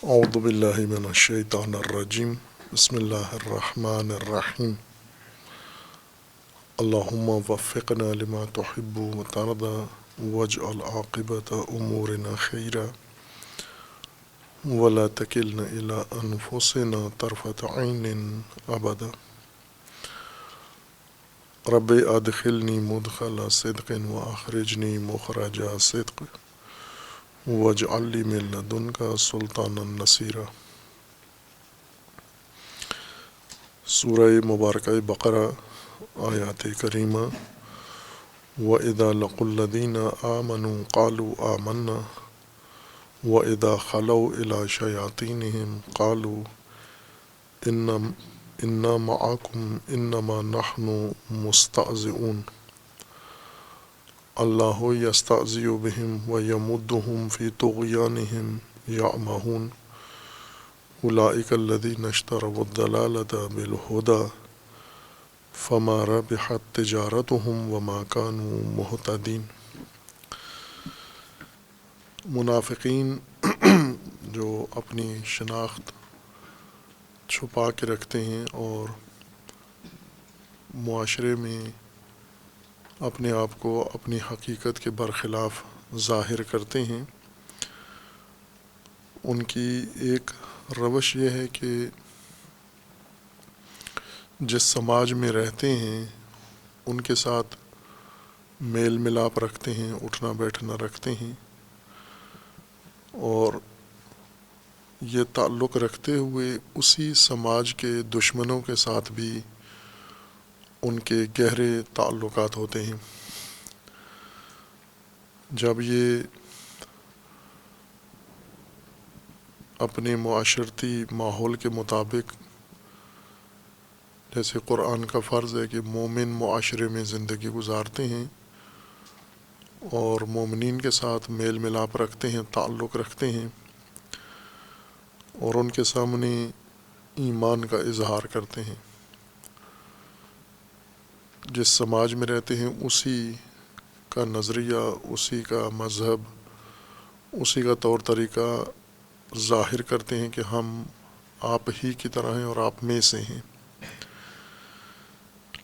اعوذ باللہ من الشیطان الرجیم بسم اللہ الرحمن الرحیم اللہم وفقنا لما تحب وترضى واجعل عاقبۃ امورنا خیرا ولا تکلنا الی انفسنا طرفۃ عین ابدا رب ادخلنی مدخل صدق واخرجنی مخرج صدق واجعل لی من لدنک سلطانا نصیرا۔ سورہ مبارکہ بقرہ آیات کریمہ۔ وَإِذَا لَقُوا الَّذِينَ آمَنُوا قَالُوا آمَنَّا وَإِذَا خَلَوْا إِلَىٰ شَيَاطِينِهِمْ قَالُوا إِنَّا مَعَكُمْ إِنَّمَا نَحْنُ مُسْتَهْزِئُونَ اللہ یستہزئ بہم ویمدہم فی طغیانہم یعمہون اولئک الذین اشتروا الضلالۃ بالہدی فما ربحت تجارتہم وما کانوا مہتدین۔ منافقین جو اپنی شناخت چھپا کے رکھتے ہیں اور معاشرے میں اپنے آپ کو اپنی حقیقت کے برخلاف ظاہر کرتے ہیں، ان کی ایک روش یہ ہے کہ جس سماج میں رہتے ہیں ان کے ساتھ میل ملاپ رکھتے ہیں، اٹھنا بیٹھنا رکھتے ہیں، اور یہ تعلق رکھتے ہوئے اسی سماج کے دشمنوں کے ساتھ بھی ان کے گہرے تعلقات ہوتے ہیں۔ جب یہ اپنے معاشرتی ماحول کے مطابق، جیسے قرآن کا فرض ہے کہ مومن معاشرے میں زندگی گزارتے ہیں اور مومنین کے ساتھ میل ملاپ رکھتے ہیں، تعلق رکھتے ہیں، اور ان کے سامنے ایمان کا اظہار کرتے ہیں، جس سماج میں رہتے ہیں اسی کا نظریہ، اسی کا مذہب، اسی کا طور طریقہ ظاہر کرتے ہیں کہ ہم آپ ہی کی طرح ہیں اور آپ میں سے ہیں۔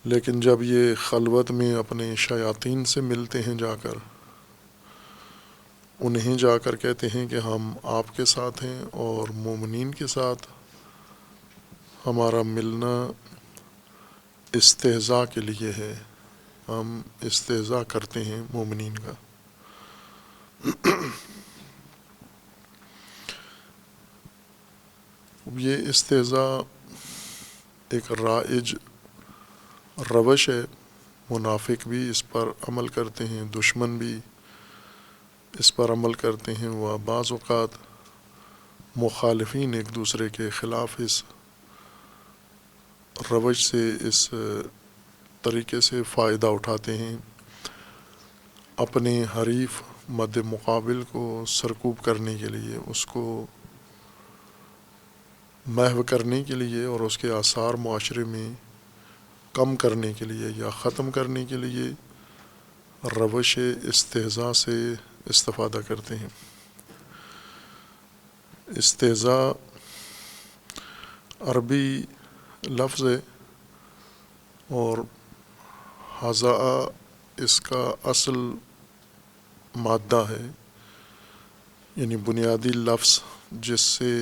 لیکن جب یہ خلوت میں اپنے شیاطین سے ملتے ہیں جا کر، انہیں جا کر کہتے ہیں کہ ہم آپ کے ساتھ ہیں اور مومنین کے ساتھ ہمارا ملنا استہزاء کے لیے ہے، ہم استہزاء کرتے ہیں مومنین کا۔ یہ استہزاء ایک رائج روش ہے، منافق بھی اس پر عمل کرتے ہیں، دشمن بھی اس پر عمل کرتے ہیں، وہ بعض اوقات مخالفین ایک دوسرے کے خلاف اس روش سے، اس طریقے سے فائدہ اٹھاتے ہیں، اپنے حریف مد مقابل کو سرکوب کرنے کے لیے، اس کو محو کرنے کے لیے اور اس کے آثار معاشرے میں کم کرنے کے لیے یا ختم کرنے کے لیے روش استہزاء سے استفادہ کرتے ہیں۔ استہزاء عربی لفظ ہے اور ہزأ اس کا اصل مادہ ہے، یعنی بنیادی لفظ جس سے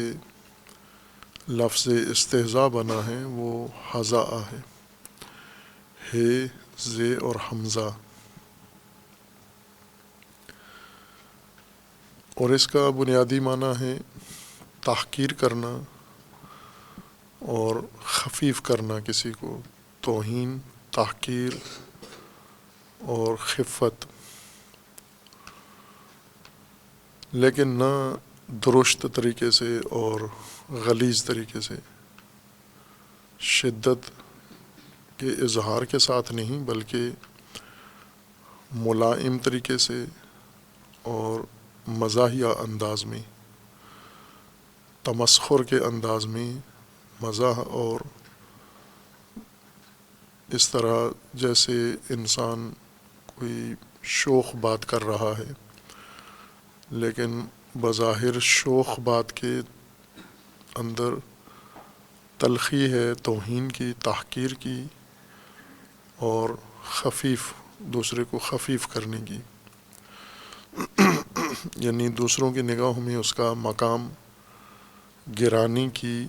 لفظ استہزاء بنا ہے وہ ہزأ ہے، ہے، زے اور حمزہ، اور اس کا بنیادی معنی ہے تحقیر کرنا اور خفیف کرنا کسی کو، توہین، تحقیر اور خفت، لیکن نہ درست طریقے سے اور غلیظ طریقے سے، شدت کے اظہار کے ساتھ نہیں بلکہ ملائم طریقے سے اور مزاحیہ انداز میں، تمسخر کے انداز میں، مزاح، اور اس طرح جیسے انسان کوئی شوخ بات کر رہا ہے لیکن بظاہر شوخ بات کے اندر تلخی ہے توہین کی، تحقیر کی اور خفیف، دوسرے کو خفیف کرنے کی، یعنی دوسروں کی نگاہوں میں اس کا مقام گرانے کی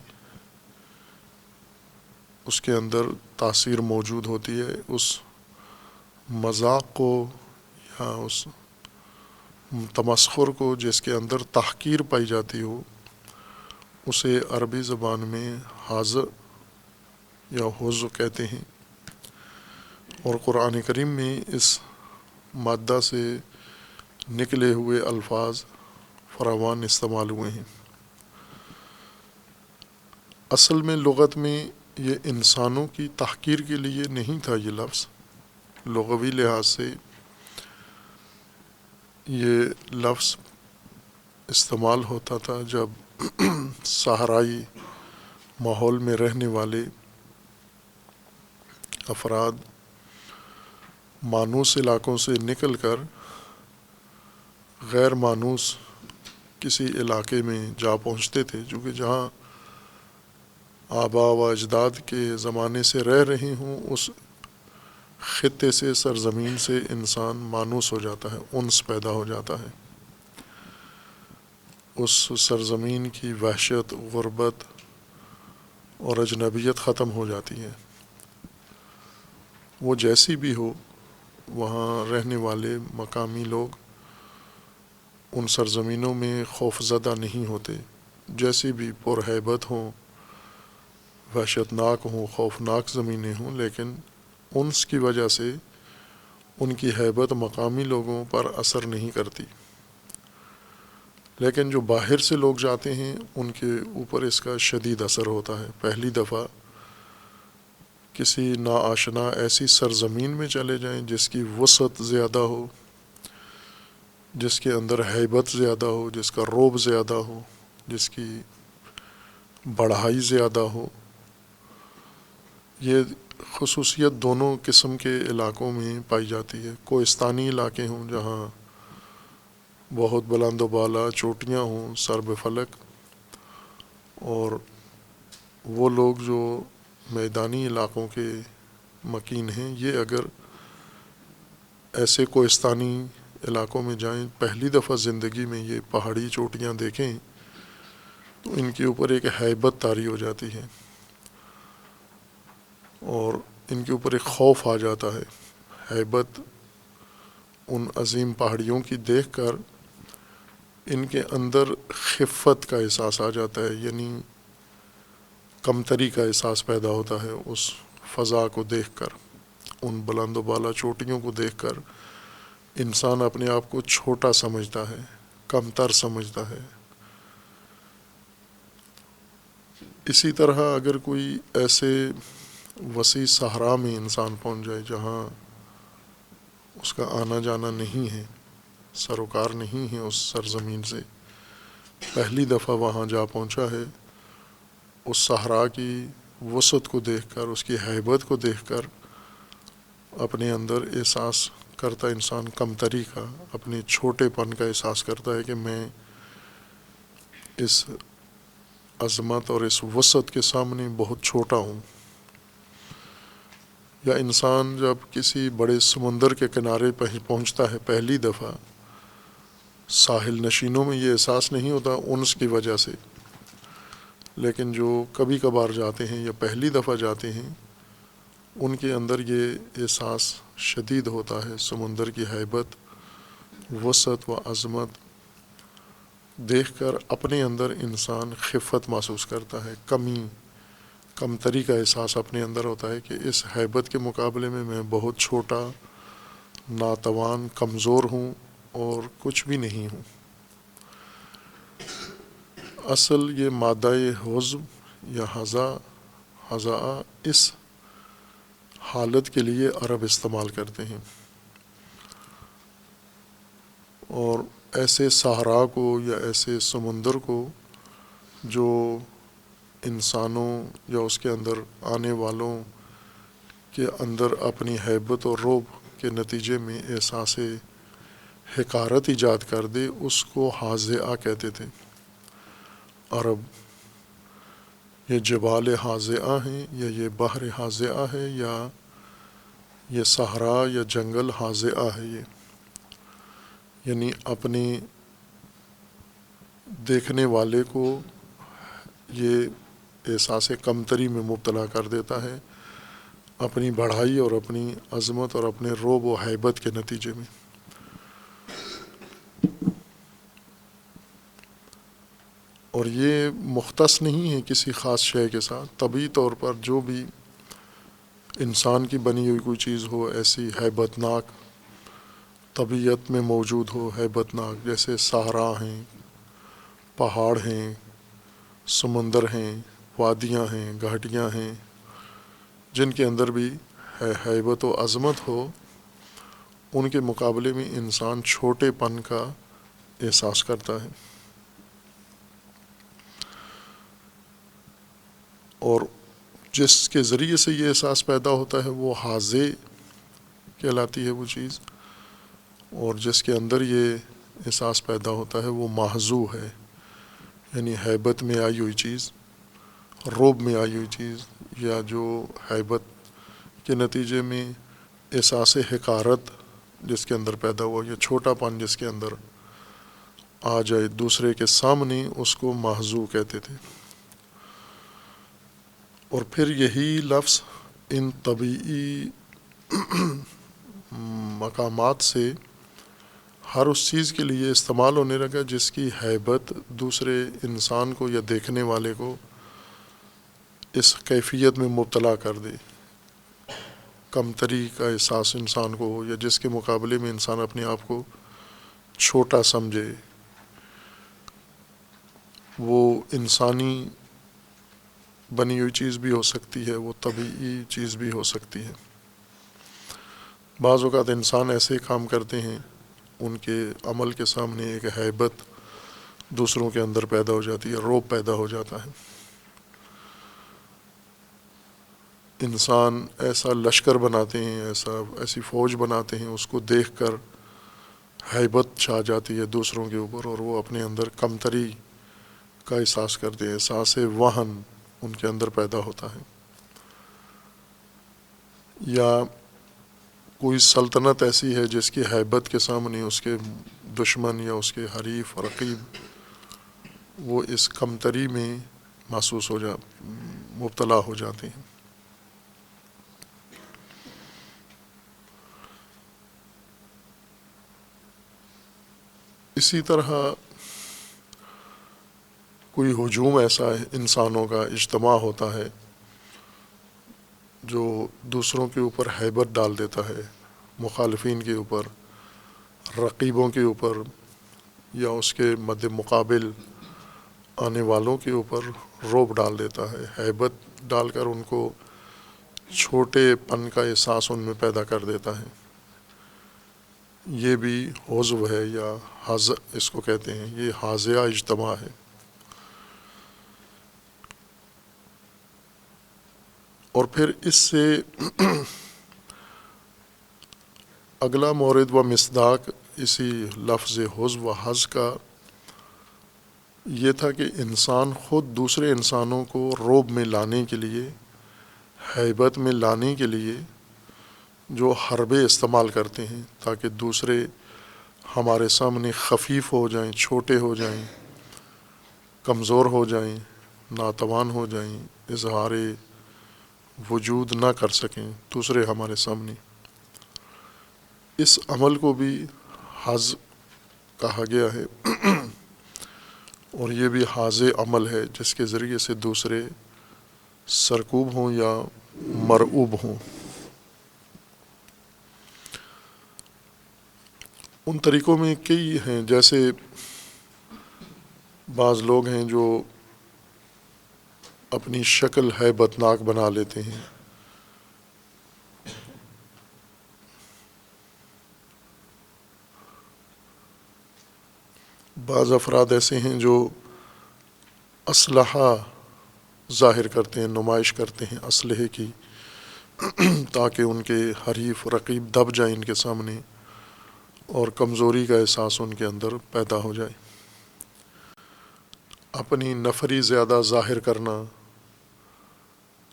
اس کے اندر تاثیر موجود ہوتی ہے۔ اس مذاق کو یا اس تمسخر کو جس کے اندر تحقیر پائی جاتی ہو، اسے عربی زبان میں ہزء یا ہزء کہتے ہیں، اور قرآن کریم میں اس مادہ سے نکلے ہوئے الفاظ فراوان استعمال ہوئے ہیں۔ اصل میں لغت میں یہ انسانوں کی تحقیر کے لیے نہیں تھا، یہ لفظ لغوی لحاظ سے یہ لفظ استعمال ہوتا تھا جب صحرائی ماحول میں رہنے والے افراد مانوس علاقوں سے نکل کر غیر مانوس کسی علاقے میں جا پہنچتے تھے، جو کہ جہاں آباء و اجداد کے زمانے سے رہ رہے ہوں، اس خطے سے، سرزمین سے انسان مانوس ہو جاتا ہے، انس پیدا ہو جاتا ہے، اس سرزمین کی وحشت، غربت اور اجنبیت ختم ہو جاتی ہے۔ وہ جیسی بھی ہو، وہاں رہنے والے مقامی لوگ ان سرزمینوں میں خوف زدہ نہیں ہوتے، جیسی بھی پرہیبت ہوں، وحشت ناک ہوں، خوفناک زمینیں ہوں، لیکن انس کی وجہ سے ان کی ہیبت مقامی لوگوں پر اثر نہیں کرتی۔ لیکن جو باہر سے لوگ جاتے ہیں ان کے اوپر اس کا شدید اثر ہوتا ہے۔ پہلی دفعہ کسی ناآشنا ایسی سرزمین میں چلے جائیں جس کی وسعت زیادہ ہو، جس کے اندر ہیبت زیادہ ہو، جس کا رعب زیادہ ہو، جس کی بڑھائی زیادہ ہو، یہ خصوصیت دونوں قسم کے علاقوں میں پائی جاتی ہے۔ کوہستانی علاقے ہوں جہاں بہت بلند و بالا چوٹیاں ہوں، سرب فلک، اور وہ لوگ جو میدانی علاقوں کے مکین ہیں، یہ اگر ایسے کوہستانی علاقوں میں جائیں، پہلی دفعہ زندگی میں یہ پہاڑی چوٹیاں دیکھیں، تو ان کے اوپر ایک ہیبت طاری ہو جاتی ہے اور ان کے اوپر ایک خوف آ جاتا ہے۔ ہیبت ان عظیم پہاڑیوں کی دیکھ کر ان کے اندر خفت کا احساس آ جاتا ہے، یعنی کمتری کا احساس پیدا ہوتا ہے اس فضا کو دیکھ کر، ان بلند و بالا چوٹیوں کو دیکھ کر انسان اپنے آپ کو چھوٹا سمجھتا ہے، کمتر سمجھتا ہے۔ اسی طرح اگر کوئی ایسے وسیع صحرا میں انسان پہنچ جائے جہاں اس کا آنا جانا نہیں ہے، سروکار نہیں ہے اس سرزمین سے، پہلی دفعہ وہاں جا پہنچا ہے، اس صحرا کی وسعت کو دیکھ کر، اس کی ہیبت کو دیکھ کر اپنے اندر احساس کرتا انسان کمتری کا، اپنے چھوٹے پن کا احساس کرتا ہے کہ میں اس عظمت اور اس وسعت کے سامنے بہت چھوٹا ہوں۔ یا انسان جب کسی بڑے سمندر کے کنارے پہ پہنچتا ہے پہلی دفعہ، ساحل نشینوں میں یہ احساس نہیں ہوتا انس کی وجہ سے، لیکن جو کبھی کبھار جاتے ہیں یا پہلی دفعہ جاتے ہیں، ان کے اندر یہ احساس شدید ہوتا ہے۔ سمندر کی ہیبت، وسعت و عظمت دیکھ کر اپنے اندر انسان خفت محسوس کرتا ہے، کمتری کا احساس اپنے اندر ہوتا ہے کہ اس ہیبت کے مقابلے میں میں بہت چھوٹا، ناتوان، کمزور ہوں اور کچھ بھی نہیں ہوں۔ اصل یہ مادہ حزب یا ہزا اس حالت کے لیے عرب استعمال کرتے ہیں، اور ایسے صحرا کو یا ایسے سمندر کو جو انسانوں یا اس کے اندر آنے والوں کے اندر اپنی ہیبت اور رعب کے نتیجے میں احساس حقارت ایجاد کر دے، اس کو حاضعہ کہتے تھے عرب۔ یہ جبال حاضعہ ہیں یا یہ بحر حاضعہ ہے یا یہ صحرا یا جنگل حاضعہ ہے، یعنی اپنے دیکھنے والے کو یہ احساس کمتری میں مبتلا کر دیتا ہے اپنی بڑھائی اور اپنی عظمت اور اپنے رعب و ہیبت کے نتیجے میں۔ اور یہ مختص نہیں ہے کسی خاص شے کے ساتھ، طبعی طور پر جو بھی انسان کی بنی ہوئی کوئی چیز ہو ایسی ہیبت ناک، طبیعت میں موجود ہو ہیبت ناک، جیسے صحرا ہیں، پہاڑ ہیں، سمندر ہیں، وادیاں ہیں، گھاٹیاں ہیں، جن کے اندر بھی ہیبت و عظمت ہو، ان کے مقابلے میں انسان چھوٹے پن کا احساس کرتا ہے۔ اور جس کے ذریعے سے یہ احساس پیدا ہوتا ہے وہ حاضع کہلاتی ہے وہ چیز، اور جس کے اندر یہ احساس پیدا ہوتا ہے وہ محضو ہے، یعنی ہیبت میں آئی ہوئی چیز، رعب میں آئی ہوئی چیز، یا جو ہیبت کے نتیجے میں احساس حقارت جس کے اندر پیدا ہوا، یا چھوٹا پن جس کے اندر آ جائے دوسرے کے سامنے، اس کو محضو کہتے تھے۔ اور پھر یہی لفظ ان طبعی مقامات سے ہر اس چیز کے لیے استعمال ہونے لگا جس کی ہیبت دوسرے انسان کو یا دیکھنے والے کو اس کیفیت میں مبتلا کر دے، کمتری کا احساس انسان کو ہو، یا جس کے مقابلے میں انسان اپنے آپ کو چھوٹا سمجھے۔ وہ انسانی بنی ہوئی چیز بھی ہو سکتی ہے، وہ طبعی چیز بھی ہو سکتی ہے۔ بعض اوقات انسان ایسے کام کرتے ہیں ان کے عمل کے سامنے ایک ہیبت دوسروں کے اندر پیدا ہو جاتی ہے، رعب پیدا ہو جاتا ہے۔ انسان ایسا لشکر بناتے ہیں، ایسی فوج بناتے ہیں، اس کو دیکھ کر ہیبت چھا جاتی ہے دوسروں کے اوپر، اور وہ اپنے اندر کمتری کا احساس کرتے ہیں، احساس وہن ان کے اندر پیدا ہوتا ہے۔ یا کوئی سلطنت ایسی ہے جس کی ہیبت کے سامنے اس کے دشمن یا اس کے حریف رقیب وہ اس کمتری میں مبتلا ہو جاتے ہیں۔ اسی طرح کوئی ہجوم ایسا ہے انسانوں کا اجتماع ہوتا ہے جو دوسروں کے اوپر ہیبت ڈال دیتا ہے، مخالفین کے اوپر، رقیبوں کے اوپر، یا اس کے مد مقابل آنے والوں کے اوپر رعب ڈال دیتا ہے، ہیبت ڈال کر ان کو چھوٹے پن کا احساس ان میں پیدا کر دیتا ہے۔ یہ بھی حزب ہے یا اس کو کہتے ہیں، یہ حاضعہ اجتماع ہے۔ اور پھر اس سے اگلا مورد و مصداق اسی لفظ حزب و حز کا یہ تھا کہ انسان خود دوسرے انسانوں کو رعب میں لانے کے لیے، ہیبت میں لانے کے لیے جو حربے استعمال کرتے ہیں تاکہ دوسرے ہمارے سامنے خفیف ہو جائیں، چھوٹے ہو جائیں، کمزور ہو جائیں، ناتوان ہو جائیں، اظہار وجود نہ کر سکیں دوسرے ہمارے سامنے، اس عمل کو بھی حز کہا گیا ہے۔ اور یہ بھی حاضع عمل ہے جس کے ذریعے سے دوسرے سرکوب ہوں یا مرعوب ہوں۔ ان طریقوں میں کئی ہیں، جیسے بعض لوگ ہیں جو اپنی شکل ہیبت ناک بنا لیتے ہیں، بعض افراد ایسے ہیں جو اسلحہ ظاہر کرتے ہیں، نمائش کرتے ہیں اسلحے کی، تاکہ ان کے حریف رقیب دب جائیں ان کے سامنے اور کمزوری کا احساس ان کے اندر پیدا ہو جائے۔ اپنی نفری زیادہ ظاہر کرنا،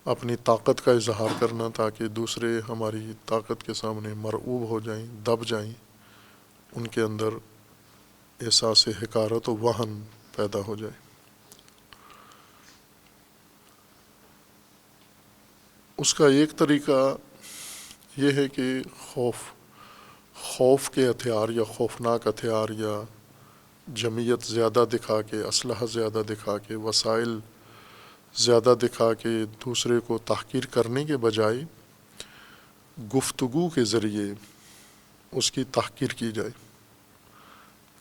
اپنی طاقت کا اظہار کرنا تاکہ دوسرے ہماری طاقت کے سامنے مرعوب ہو جائیں، دب جائیں، ان کے اندر احساس حقارت و وہن پیدا ہو جائے۔ اس کا ایک طریقہ یہ ہے کہ خوف کے ہتھیار یا خوفناک ہتھیار یا جمعیت زیادہ دکھا کے، اسلحہ زیادہ دکھا کے، وسائل زیادہ دکھا کے دوسرے کو تحقیر کرنے کے بجائے گفتگو کے ذریعے اس کی تحقیر کی جائے،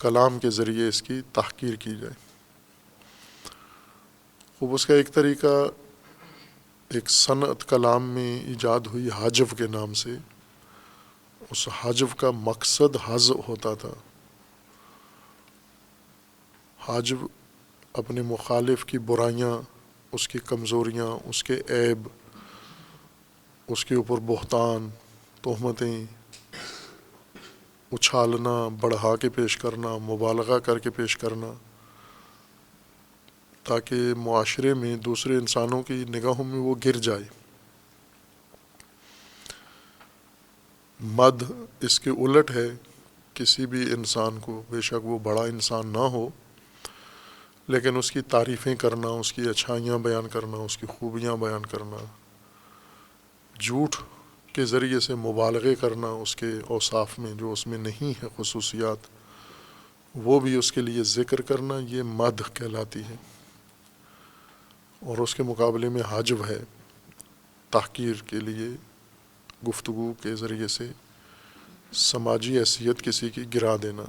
کلام کے ذریعے اس کی تحقیر کی جائے۔ خوب اس کا ایک طریقہ ایک صنعت کلام میں ایجاد ہوئی حجو کے نام سے، اس حجو کا مقصد حظ ہوتا تھا۔ حجو اپنے مخالف کی برائیاں، اس کی کمزوریاں، اس کے عیب، اس کے اوپر بہتان، تہمتیں اچھالنا، بڑھا کے پیش کرنا، مبالغہ کر کے پیش کرنا، تاکہ معاشرے میں دوسرے انسانوں کی نگاہوں میں وہ گر جائے۔ مدح اس کے الٹ ہے، کسی بھی انسان کو، بے شک وہ بڑا انسان نہ ہو، لیکن اس کی تعریفیں کرنا، اس کی اچھائیاں بیان کرنا، اس کی خوبیاں بیان کرنا، جھوٹ کے ذریعے سے مبالغے کرنا اس کے اوصاف میں جو اس میں نہیں ہے خصوصیات، وہ بھی اس کے لیے ذکر کرنا، یہ مدح کہلاتی ہے۔ اور اس کے مقابلے میں حجو ہے، تحقیر کے لیے گفتگو کے ذریعے سے سماجی حیثیت کسی کی گرا دینا۔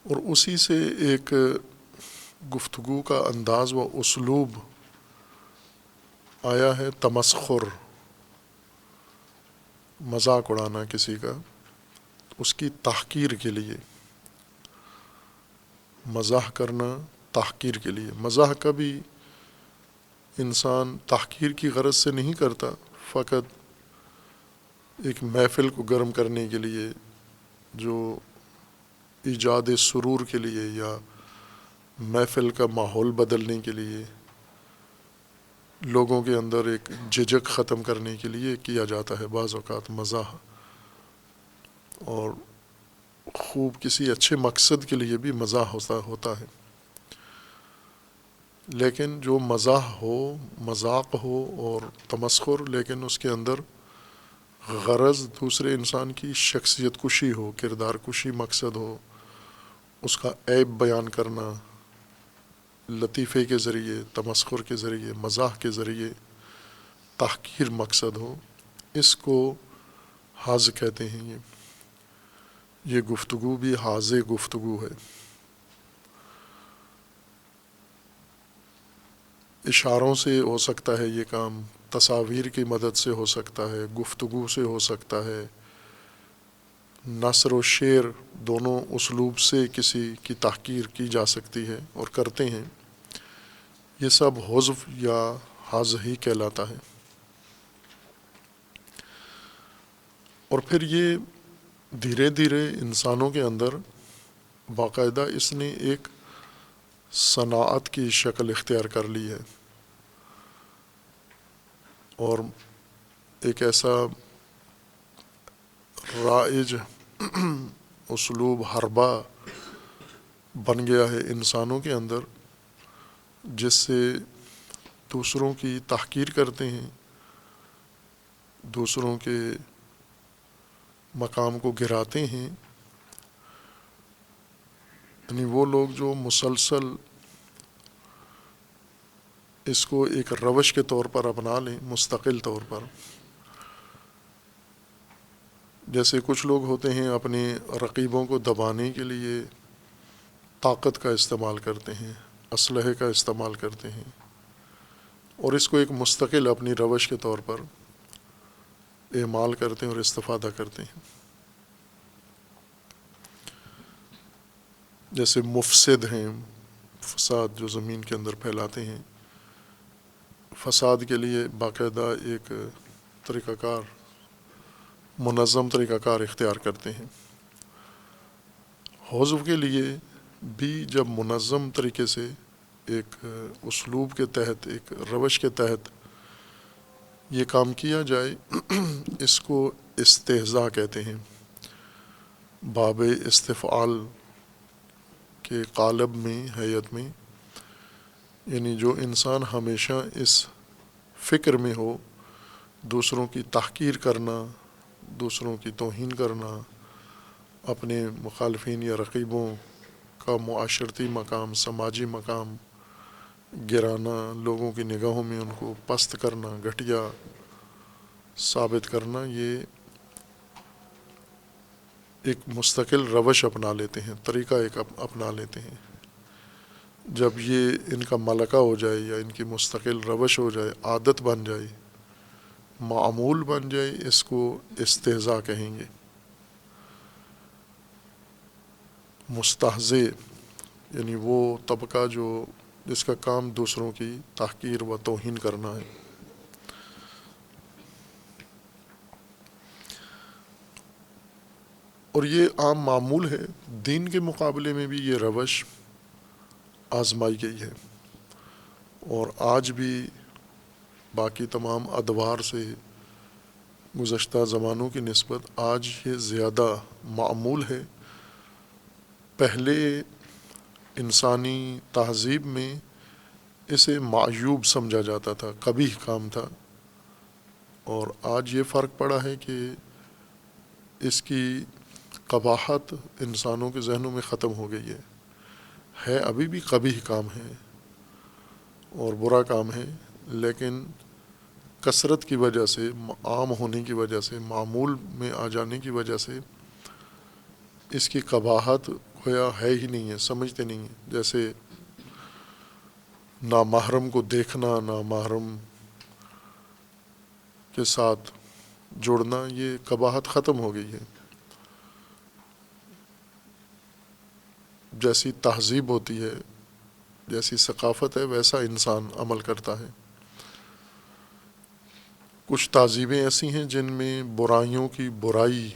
اور اسی سے ایک گفتگو کا انداز و اسلوب آیا ہے تمسخر، مذاق اڑانا کسی کا، اس کی تحقیر کے لیے، مزاح کرنا تحقیر کے لیے۔ مزاح کبھی انسان تحقیر کی غرض سے نہیں کرتا، فقط ایک محفل کو گرم کرنے کے لیے، جو ایجاد سرور کے لیے یا محفل کا ماحول بدلنے کے لیے، لوگوں کے اندر ایک جھجک ختم کرنے کے لیے کیا جاتا ہے بعض اوقات مزاح، اور خوب کسی اچھے مقصد کے لیے بھی مزاح ہوتا ہے۔ لیکن جو مزاح ہو، مذاق ہو اور تمسخر، لیکن اس کے اندر غرض دوسرے انسان کی شخصیت کشی ہو، کردار کشی مقصد ہو، اس کا عیب بیان کرنا لطیفے کے ذریعے، تمسخر کے ذریعے، مزاح کے ذریعے، تحقیر مقصد ہو، اس کو حظ کہتے ہیں۔ یہ گفتگو بھی حاض گفتگو ہے۔ اشاروں سے ہو سکتا ہے یہ کام، تصاویر کی مدد سے ہو سکتا ہے، گفتگو سے ہو سکتا ہے، نثر و شعر دونوں اسلوب سے کسی کی تحقیر کی جا سکتی ہے اور کرتے ہیں۔ یہ سب حذف یا حظ ہی کہلاتا ہے۔ اور پھر یہ دھیرے دھیرے انسانوں کے اندر باقاعدہ اس نے ایک صنعت کی شکل اختیار کر لی ہے، اور ایک ایسا رائج اسلوب حربہ بن گیا ہے انسانوں کے اندر، جس سے دوسروں کی تحقیر کرتے ہیں، دوسروں کے مقام کو گراتے ہیں۔ یعنی وہ لوگ جو مسلسل اس کو ایک روش کے طور پر اپنا لیں، مستقل طور پر، جیسے کچھ لوگ ہوتے ہیں اپنے رقیبوں کو دبانے کے لیے طاقت کا استعمال کرتے ہیں، اسلحے کا استعمال کرتے ہیں، اور اس کو ایک مستقل اپنی روش کے طور پر اعمال کرتے ہیں اور استفادہ کرتے ہیں۔ جیسے مفسد ہیں، فساد جو زمین کے اندر پھیلاتے ہیں، فساد کے لیے باقاعدہ ایک طریقہ کار، منظم طریقہ کار اختیار کرتے ہیں۔ حذف کے لیے بھی جب منظم طریقے سے ایک اسلوب کے تحت، ایک روش کے تحت یہ کام کیا جائے، اس کو استہزاء کہتے ہیں، باب استفعال کے قالب میں، حیت میں، یعنی جو انسان ہمیشہ اس فکر میں ہو دوسروں کی تحقیر کرنا، دوسروں کی توہین کرنا، اپنے مخالفین یا رقیبوں کا معاشرتی مقام، سماجی مقام گرانا، لوگوں کی نگاہوں میں ان کو پست کرنا، گھٹیا ثابت کرنا، یہ ایک مستقل روش اپنا لیتے ہیں، طریقہ ایک اپنا لیتے ہیں۔ جب یہ ان کا ملکہ ہو جائے یا ان کی مستقل روش ہو جائے، عادت بن جائے، معمول بن جائے، اس کو استہزاء کہیں گے۔ مستہزئ یعنی وہ طبقہ جس کا کام دوسروں کی تحقیر و توہین کرنا ہے۔ اور یہ عام معمول ہے، دین کے مقابلے میں بھی یہ روش آزمائی گئی ہے، اور آج بھی باقی تمام ادوار سے گزشتہ زمانوں کی نسبت آج یہ زیادہ معمول ہے۔ پہلے انسانی تہذیب میں اسے معیوب سمجھا جاتا تھا، قبیح کام تھا، اور آج یہ فرق پڑا ہے کہ اس کی قباحت انسانوں کے ذہنوں میں ختم ہو گئی ہے ابھی بھی قبیح کام ہے اور برا کام ہے، لیکن کثرت کی وجہ سے، عام ہونے کی وجہ سے، معمول میں آ جانے کی وجہ سے اس کی قباحت گویا ہے ہی نہیں ہے، سمجھتے نہیں ہیں۔ جیسے نامحرم کو دیکھنا، نامحرم کے ساتھ جڑنا، یہ قباحت ختم ہو گئی ہے۔ جیسی تہذیب ہوتی ہے، جیسی ثقافت ہے، ویسا انسان عمل کرتا ہے۔ کچھ تہذیبیں ایسی ہیں جن میں برائیوں کی برائی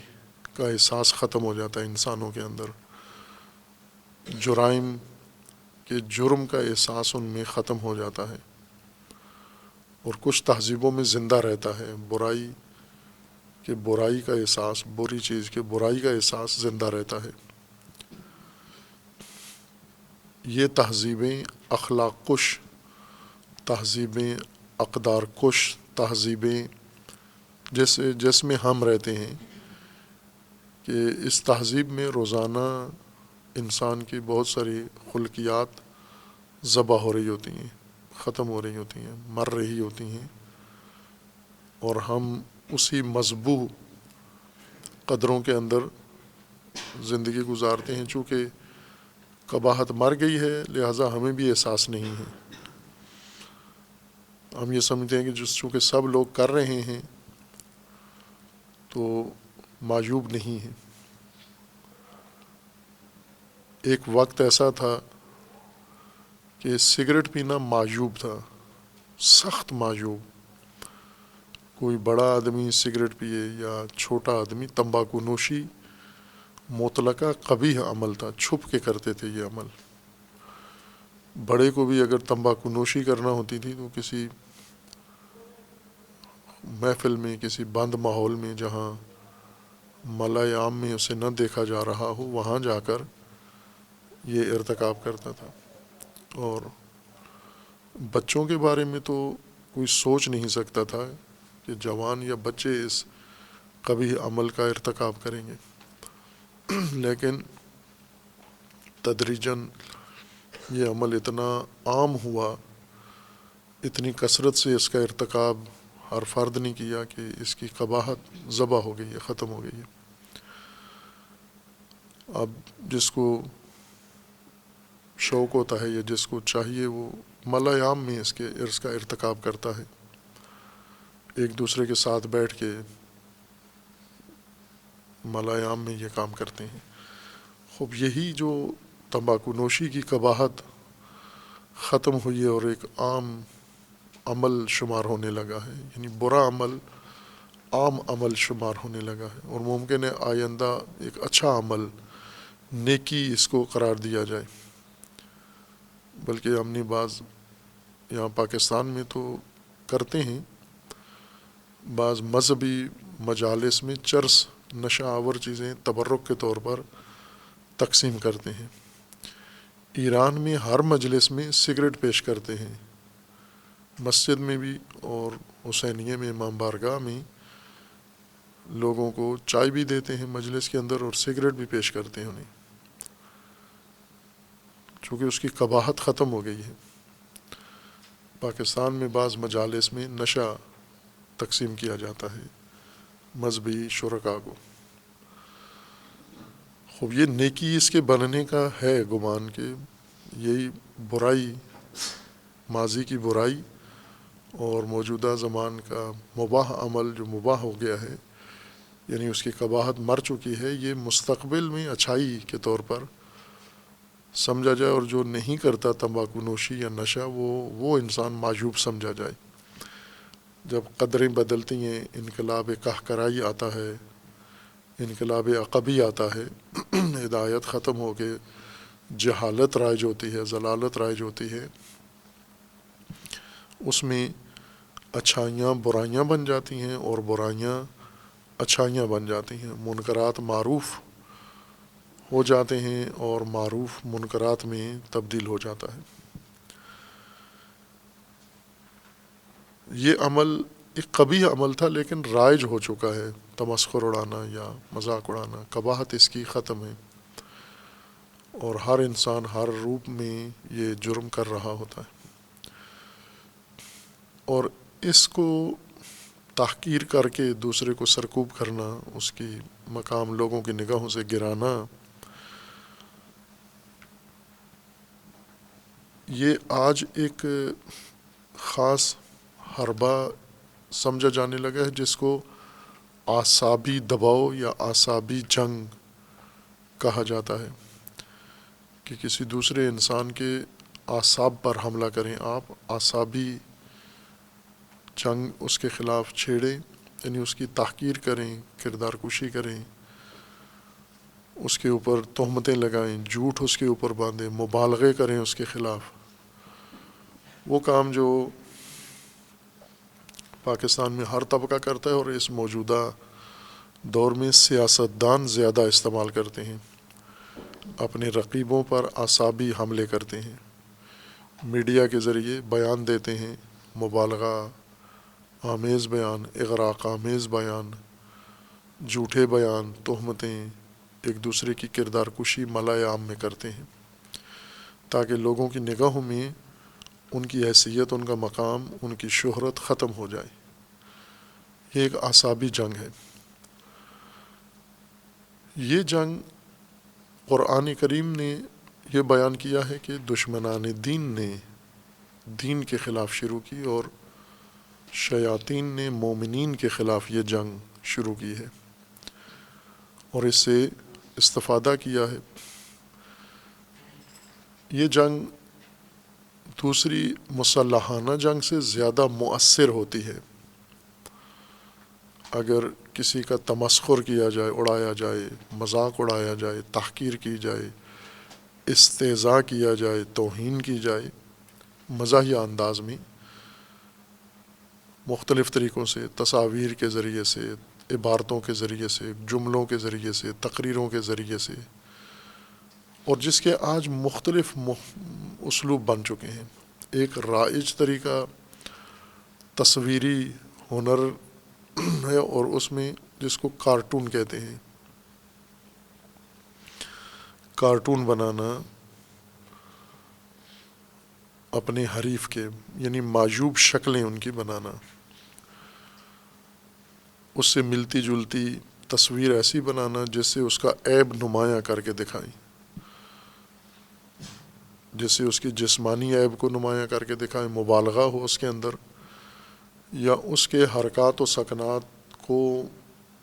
کا احساس ختم ہو جاتا ہے انسانوں کے اندر، جرائم کے جرم کا احساس ان میں ختم ہو جاتا ہے، اور کچھ تہذیبوں میں زندہ رہتا ہے برائی کہ برائی کا احساس، بری چیز کے برائی کا احساس زندہ رہتا ہے۔ یہ تہذیبیں اخلاق کش، تہذیبیں اقدار کش، تہذیبیں جس میں ہم رہتے ہیں، کہ اس تہذیب میں روزانہ انسان کی بہت ساری خلقیات ذبح ہو رہی ہوتی ہیں، ختم ہو رہی ہوتی ہیں، مر رہی ہوتی ہیں، اور ہم اسی مذبوح قدروں کے اندر زندگی گزارتے ہیں۔ چونکہ قباحت مر گئی ہے، لہٰذا ہمیں بھی احساس نہیں ہے۔ ہم یہ سمجھتے ہیں کہ چونکہ سب لوگ کر رہے ہیں تو معیوب نہیں ہے۔ ایک وقت ایسا تھا کہ سگریٹ پینا معیوب تھا، سخت معیوب۔ کوئی بڑا آدمی سگریٹ پیے یا چھوٹا آدمی، تمباکو نوشی مطلقہ قبیح عمل تھا، چھپ کے کرتے تھے یہ عمل۔ بڑے کو بھی اگر تمباکو نوشی کرنا ہوتی تھی تو کسی محفل میں، کسی بند ماحول میں جہاں ملأ عام میں اسے نہ دیکھا جا رہا ہو، وہاں جا کر یہ ارتکاب کرتا تھا۔ اور بچوں کے بارے میں تو کوئی سوچ نہیں سکتا تھا کہ جوان یا بچے اس قبیح عمل کا ارتکاب کریں گے، لیکن تدریجاً یہ عمل اتنا عام ہوا، اتنی کثرت سے اس کا ارتکاب ہر فرد نے کیا کہ اس کی قباحت ذبح ہو گئی ہے، ختم ہو گئی ہے۔ اب جس کو شوق ہوتا ہے یا جس کو چاہیے، وہ ملأ عام میں اس کا ارتکاب کرتا ہے، ایک دوسرے کے ساتھ بیٹھ کے ملأ عام میں یہ کام کرتے ہیں۔ خوب یہی جو تمباکو نوشی کی قباحت ختم ہوئی ہے اور ایک عام عمل شمار ہونے لگا ہے، یعنی برا عمل عام عمل شمار ہونے لگا ہے، اور ممکن ہے آئندہ ایک اچھا عمل، نیکی اس کو قرار دیا جائے۔ بلکہ امنی بعض یہاں پاکستان میں تو کرتے ہیں، بعض مذہبی مجالس میں چرس نشہ آور چیزیں تبرک کے طور پر تقسیم کرتے ہیں۔ ایران میں ہر مجلس میں سگریٹ پیش کرتے ہیں، مسجد میں بھی اور حسینیہ میں امام بارگاہ میں لوگوں کو چائے بھی دیتے ہیں مجلس کے اندر، اور سگریٹ بھی پیش کرتے ہیں انہیں، چونکہ اس کی قباحت ختم ہو گئی ہے۔ پاکستان میں بعض مجالس میں نشہ تقسیم کیا جاتا ہے مذہبی شرکاء کو۔ خوب یہ نیکی اس کے بننے کا ہے گمان کہ یہی برائی، ماضی کی برائی اور موجودہ زمان کا مباح عمل جو مباح ہو گیا ہے، یعنی اس کی قباحت مر چکی ہے، یہ مستقبل میں اچھائی کے طور پر سمجھا جائے، اور جو نہیں کرتا تمباکو نوشی یا نشہ وہ انسان معیوب سمجھا جائے۔ جب قدریں بدلتی ہیں، انقلاب قہقرائی آتا ہے، انقلاب عقبی آتا ہے، ہدایت ختم ہو کے جہالت رائج ہوتی ہے، ضلالت رائج ہوتی ہے، اس میں اچھائیاں برائیاں بن جاتی ہیں اور برائیاں اچھائیاں بن جاتی ہیں، منکرات معروف ہو جاتے ہیں اور معروف منکرات میں تبدیل ہو جاتا ہے۔ یہ عمل ایک قبیح عمل تھا لیکن رائج ہو چکا ہے، تمسخر اڑانا یا مذاق اڑانا، قباحت اس کی ختم ہے، اور ہر انسان ہر روپ میں یہ جرم کر رہا ہوتا ہے، اور اس کو تحقیر کر کے دوسرے کو سرکوب کرنا، اس کی مقام لوگوں کی نگاہوں سے گرانا، یہ آج ایک خاص حربہ سمجھا جانے لگا ہے، جس کو اعصابی دباؤ یا اعصابی جنگ کہا جاتا ہے، کہ کسی دوسرے انسان کے اعصاب پر حملہ کریں آپ، اعصابی جنگ اس کے خلاف چھیڑیں، یعنی اس کی تحقیر کریں، کردار کشی کریں، اس کے اوپر تہمتیں لگائیں، جھوٹ اس کے اوپر باندھیں، مبالغے کریں اس کے خلاف۔ وہ کام جو پاکستان میں ہر طبقہ کرتا ہے، اور اس موجودہ دور میں سیاستدان زیادہ استعمال کرتے ہیں، اپنے رقیبوں پر اعصابی حملے کرتے ہیں، میڈیا کے ذریعے بیان دیتے ہیں، مبالغہ آمیز بیان، اغراق آمیز بیان، جھوٹے بیان، تہمتیں، ایک دوسرے کی کردار کشی ملأ عام میں کرتے ہیں، تاکہ لوگوں کی نگاہوں میں ان کی حیثیت، ان کا مقام، ان کی شہرت ختم ہو جائے۔ یہ ایک اعصابی جنگ ہے۔ یہ جنگ قرآن کریم نے یہ بیان کیا ہے کہ دشمنان دین نے دین کے خلاف شروع کی، اور شیاطین نے مومنین کے خلاف یہ جنگ شروع کی ہے، اور اس سے استفادہ کیا ہے۔ یہ جنگ دوسری مسلحانہ جنگ سے زیادہ مؤثر ہوتی ہے۔ اگر کسی کا تمسخر کیا جائے، اڑایا جائے، مذاق اڑایا جائے، تحقیر کی جائے، استہزاء کیا جائے، توہین کی جائے، مزاحیہ انداز میں، مختلف طریقوں سے، تصاویر کے ذریعے سے، عبارتوں کے ذریعے سے، جملوں کے ذریعے سے، تقریروں کے ذریعے سے، اور جس کے آج مختلف اسلوب بن چکے ہیں۔ ایک رائج طریقہ تصویری ہنر ہے، اور اس میں جس کو کارٹون کہتے ہیں، کارٹون بنانا اپنے حریف کے، یعنی معیوب شکلیں ان کی بنانا، اس سے ملتی جلتی تصویر ایسی بنانا جس سے اس کا عیب نمایاں کر کے دکھائیں، جس سے اس کی جسمانی عیب کو نمایاں کر کے دکھائیں، مبالغہ ہو اس کے اندر، یا اس کے حرکات و سکنات کو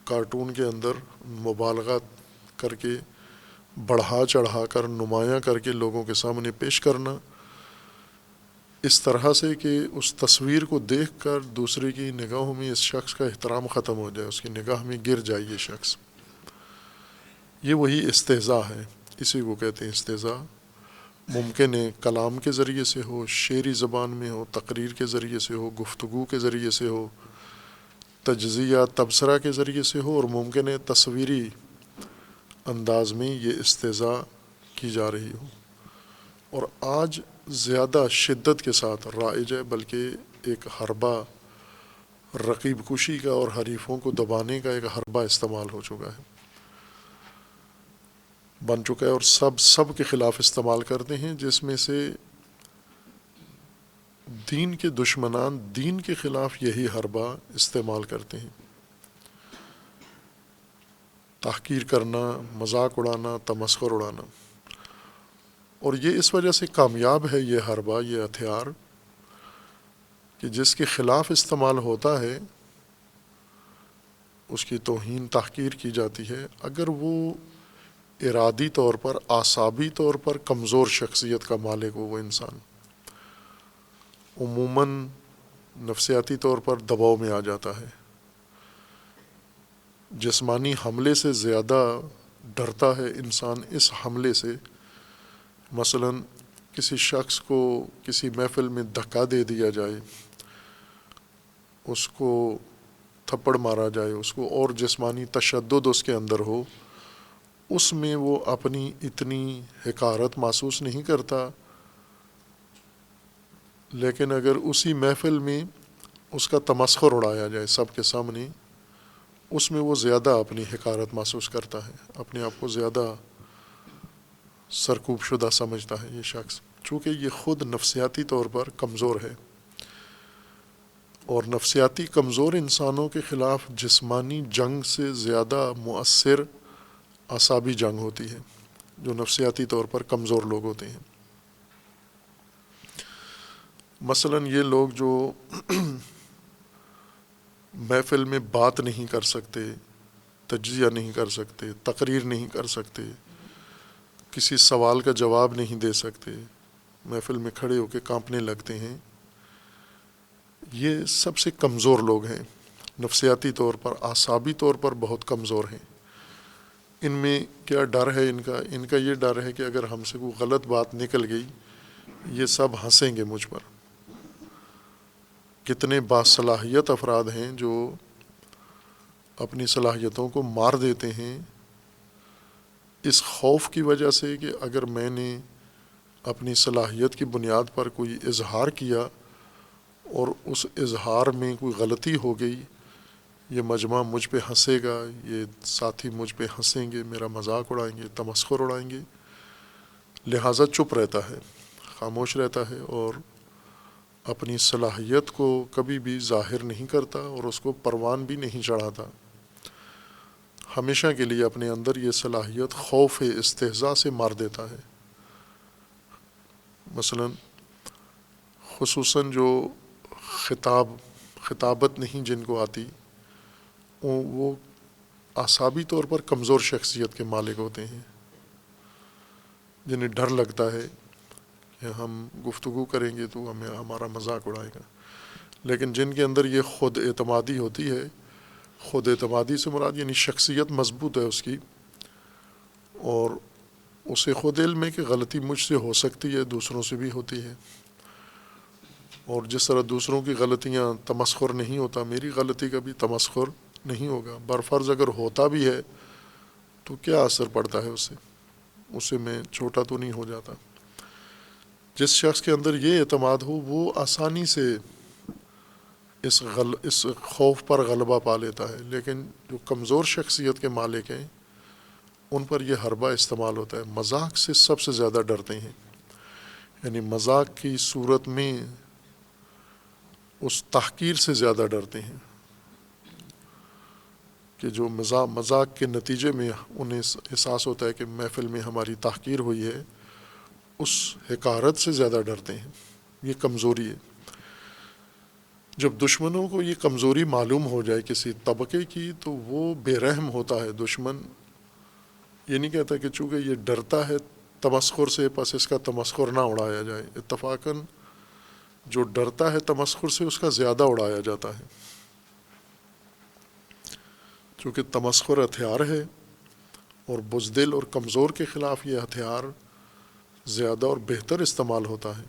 کارٹون کے اندر مبالغہ کر کے بڑھا چڑھا کر نمایاں کر کے لوگوں کے سامنے پیش کرنا، اس طرح سے کہ اس تصویر کو دیکھ کر دوسرے کی نگاہوں میں اس شخص کا احترام ختم ہو جائے، اس کی نگاہ میں گر جائے یہ شخص۔ یہ وہی استہزاء ہے، اسی کو کہتے ہیں استہزاء۔ ممکن ہے کلام کے ذریعے سے ہو، شعری زبان میں ہو، تقریر کے ذریعے سے ہو، گفتگو کے ذریعے سے ہو، تجزیہ تبصرہ کے ذریعے سے ہو، اور ممکن ہے تصویری انداز میں یہ استہزاء کی جا رہی ہو، اور آج زیادہ شدت کے ساتھ رائج ہے، بلکہ ایک حربہ رقیب کشی کا اور حریفوں کو دبانے کا ایک حربہ استعمال ہو چکا ہے، بن چکا ہے، اور سب کے خلاف استعمال کرتے ہیں، جس میں سے دین کے دشمنان دین کے خلاف یہی حربہ استعمال کرتے ہیں، تحقیر کرنا، مذاق اڑانا، تمسخر اڑانا، اور یہ اس وجہ سے کامیاب ہے یہ حربہ، یہ ہتھیار، کہ جس کے خلاف استعمال ہوتا ہے اس کی توہین تحقیر کی جاتی ہے، اگر وہ ارادی طور پر، اعصابی طور پر کمزور شخصیت کا مالک ہو وہ انسان، عموماً نفسیاتی طور پر دباؤ میں آ جاتا ہے، جسمانی حملے سے زیادہ ڈرتا ہے انسان اس حملے سے، مثلاً کسی شخص کو کسی محفل میں دھکا دے دیا جائے، اس کو تھپڑ مارا جائے، اس کو اور جسمانی تشدد اس کے اندر ہو، اس میں وہ اپنی اتنی حقارت محسوس نہیں کرتا، لیکن اگر اسی محفل میں اس کا تمسخر اڑایا جائے سب کے سامنے، اس میں وہ زیادہ اپنی حقارت محسوس کرتا ہے، اپنے آپ کو زیادہ سرکوب شدہ سمجھتا ہے یہ شخص، چونکہ یہ خود نفسیاتی طور پر کمزور ہے، اور نفسیاتی کمزور انسانوں کے خلاف جسمانی جنگ سے زیادہ مؤثر اعصابی جنگ ہوتی ہے، جو نفسیاتی طور پر کمزور لوگ ہوتے ہیں۔ مثلاً یہ لوگ جو محفل میں بات نہیں کر سکتے، تجزیہ نہیں کر سکتے، تقریر نہیں کر سکتے، کسی سوال کا جواب نہیں دے سکتے، محفل میں کھڑے ہو کے کانپنے لگتے ہیں، یہ سب سے کمزور لوگ ہیں، نفسیاتی طور پر، اعصابی طور پر بہت کمزور ہیں۔ ان میں کیا ڈر ہے؟ ان کا یہ ڈر ہے کہ اگر ہم سے کوئی غلط بات نکل گئی یہ سب ہنسیں گے مجھ پر۔ کتنے باصلاحیت افراد ہیں جو اپنی صلاحیتوں کو مار دیتے ہیں اس خوف کی وجہ سے کہ اگر میں نے اپنی صلاحیت کی بنیاد پر کوئی اظہار کیا اور اس اظہار میں کوئی غلطی ہو گئی، یہ مجمع مجھ پہ ہنسے گا، یہ ساتھی مجھ پہ ہنسیں گے، میرا مذاق اڑائیں گے، تمسخر اڑائیں گے، لہٰذا چپ رہتا ہے، خاموش رہتا ہے، اور اپنی صلاحیت کو کبھی بھی ظاہر نہیں کرتا اور اس کو پروان بھی نہیں چڑھاتا، ہمیشہ کے لیے اپنے اندر یہ صلاحیت خوف استہزاء سے مار دیتا ہے۔ مثلا خصوصاً جو خطابت نہیں جن کو آتی، وہ اعصابی طور پر کمزور شخصیت کے مالک ہوتے ہیں، جنہیں ڈر لگتا ہے کہ ہم گفتگو کریں گے تو ہمارا مذاق اڑائے گا، لیکن جن کے اندر یہ خود اعتمادی ہوتی ہے، خود اعتمادی سے مراد یعنی شخصیت مضبوط ہے اس کی، اور اسے خود علم ہے کہ غلطی مجھ سے ہو سکتی ہے، دوسروں سے بھی ہوتی ہے، اور جس طرح دوسروں کی غلطیاں تمسخر نہیں ہوتا، میری غلطی کا بھی تمسخر نہیں ہوگا، برفرض اگر ہوتا بھی ہے تو کیا اثر پڑتا ہے اس سے میں چھوٹا تو نہیں ہو جاتا۔ جس شخص کے اندر یہ اعتماد ہو وہ آسانی سے اس خوف پر غلبہ پا لیتا ہے، لیکن جو کمزور شخصیت کے مالک ہیں ان پر یہ حربہ استعمال ہوتا ہے، مذاق سے سب سے زیادہ ڈرتے ہیں، یعنی مذاق کی صورت میں اس تحقیر سے زیادہ ڈرتے ہیں کہ جو مذاق کے نتیجے میں انہیں احساس ہوتا ہے کہ محفل میں ہماری تحقیر ہوئی ہے، اس حقارت سے زیادہ ڈرتے ہیں۔ یہ کمزوری ہے۔ جب دشمنوں کو یہ کمزوری معلوم ہو جائے کسی طبقے کی تو وہ بے رحم ہوتا ہے۔ دشمن یہ نہیں کہتا کہ چونکہ یہ ڈرتا ہے تمسخر سے پس اس کا تمسخر نہ اڑایا جائے، اتفاقاً جو ڈرتا ہے تمسخر سے اس کا زیادہ اڑایا جاتا ہے، چونکہ تمسخر ہتھیار ہے، اور بزدل اور کمزور کے خلاف یہ ہتھیار زیادہ اور بہتر استعمال ہوتا ہے،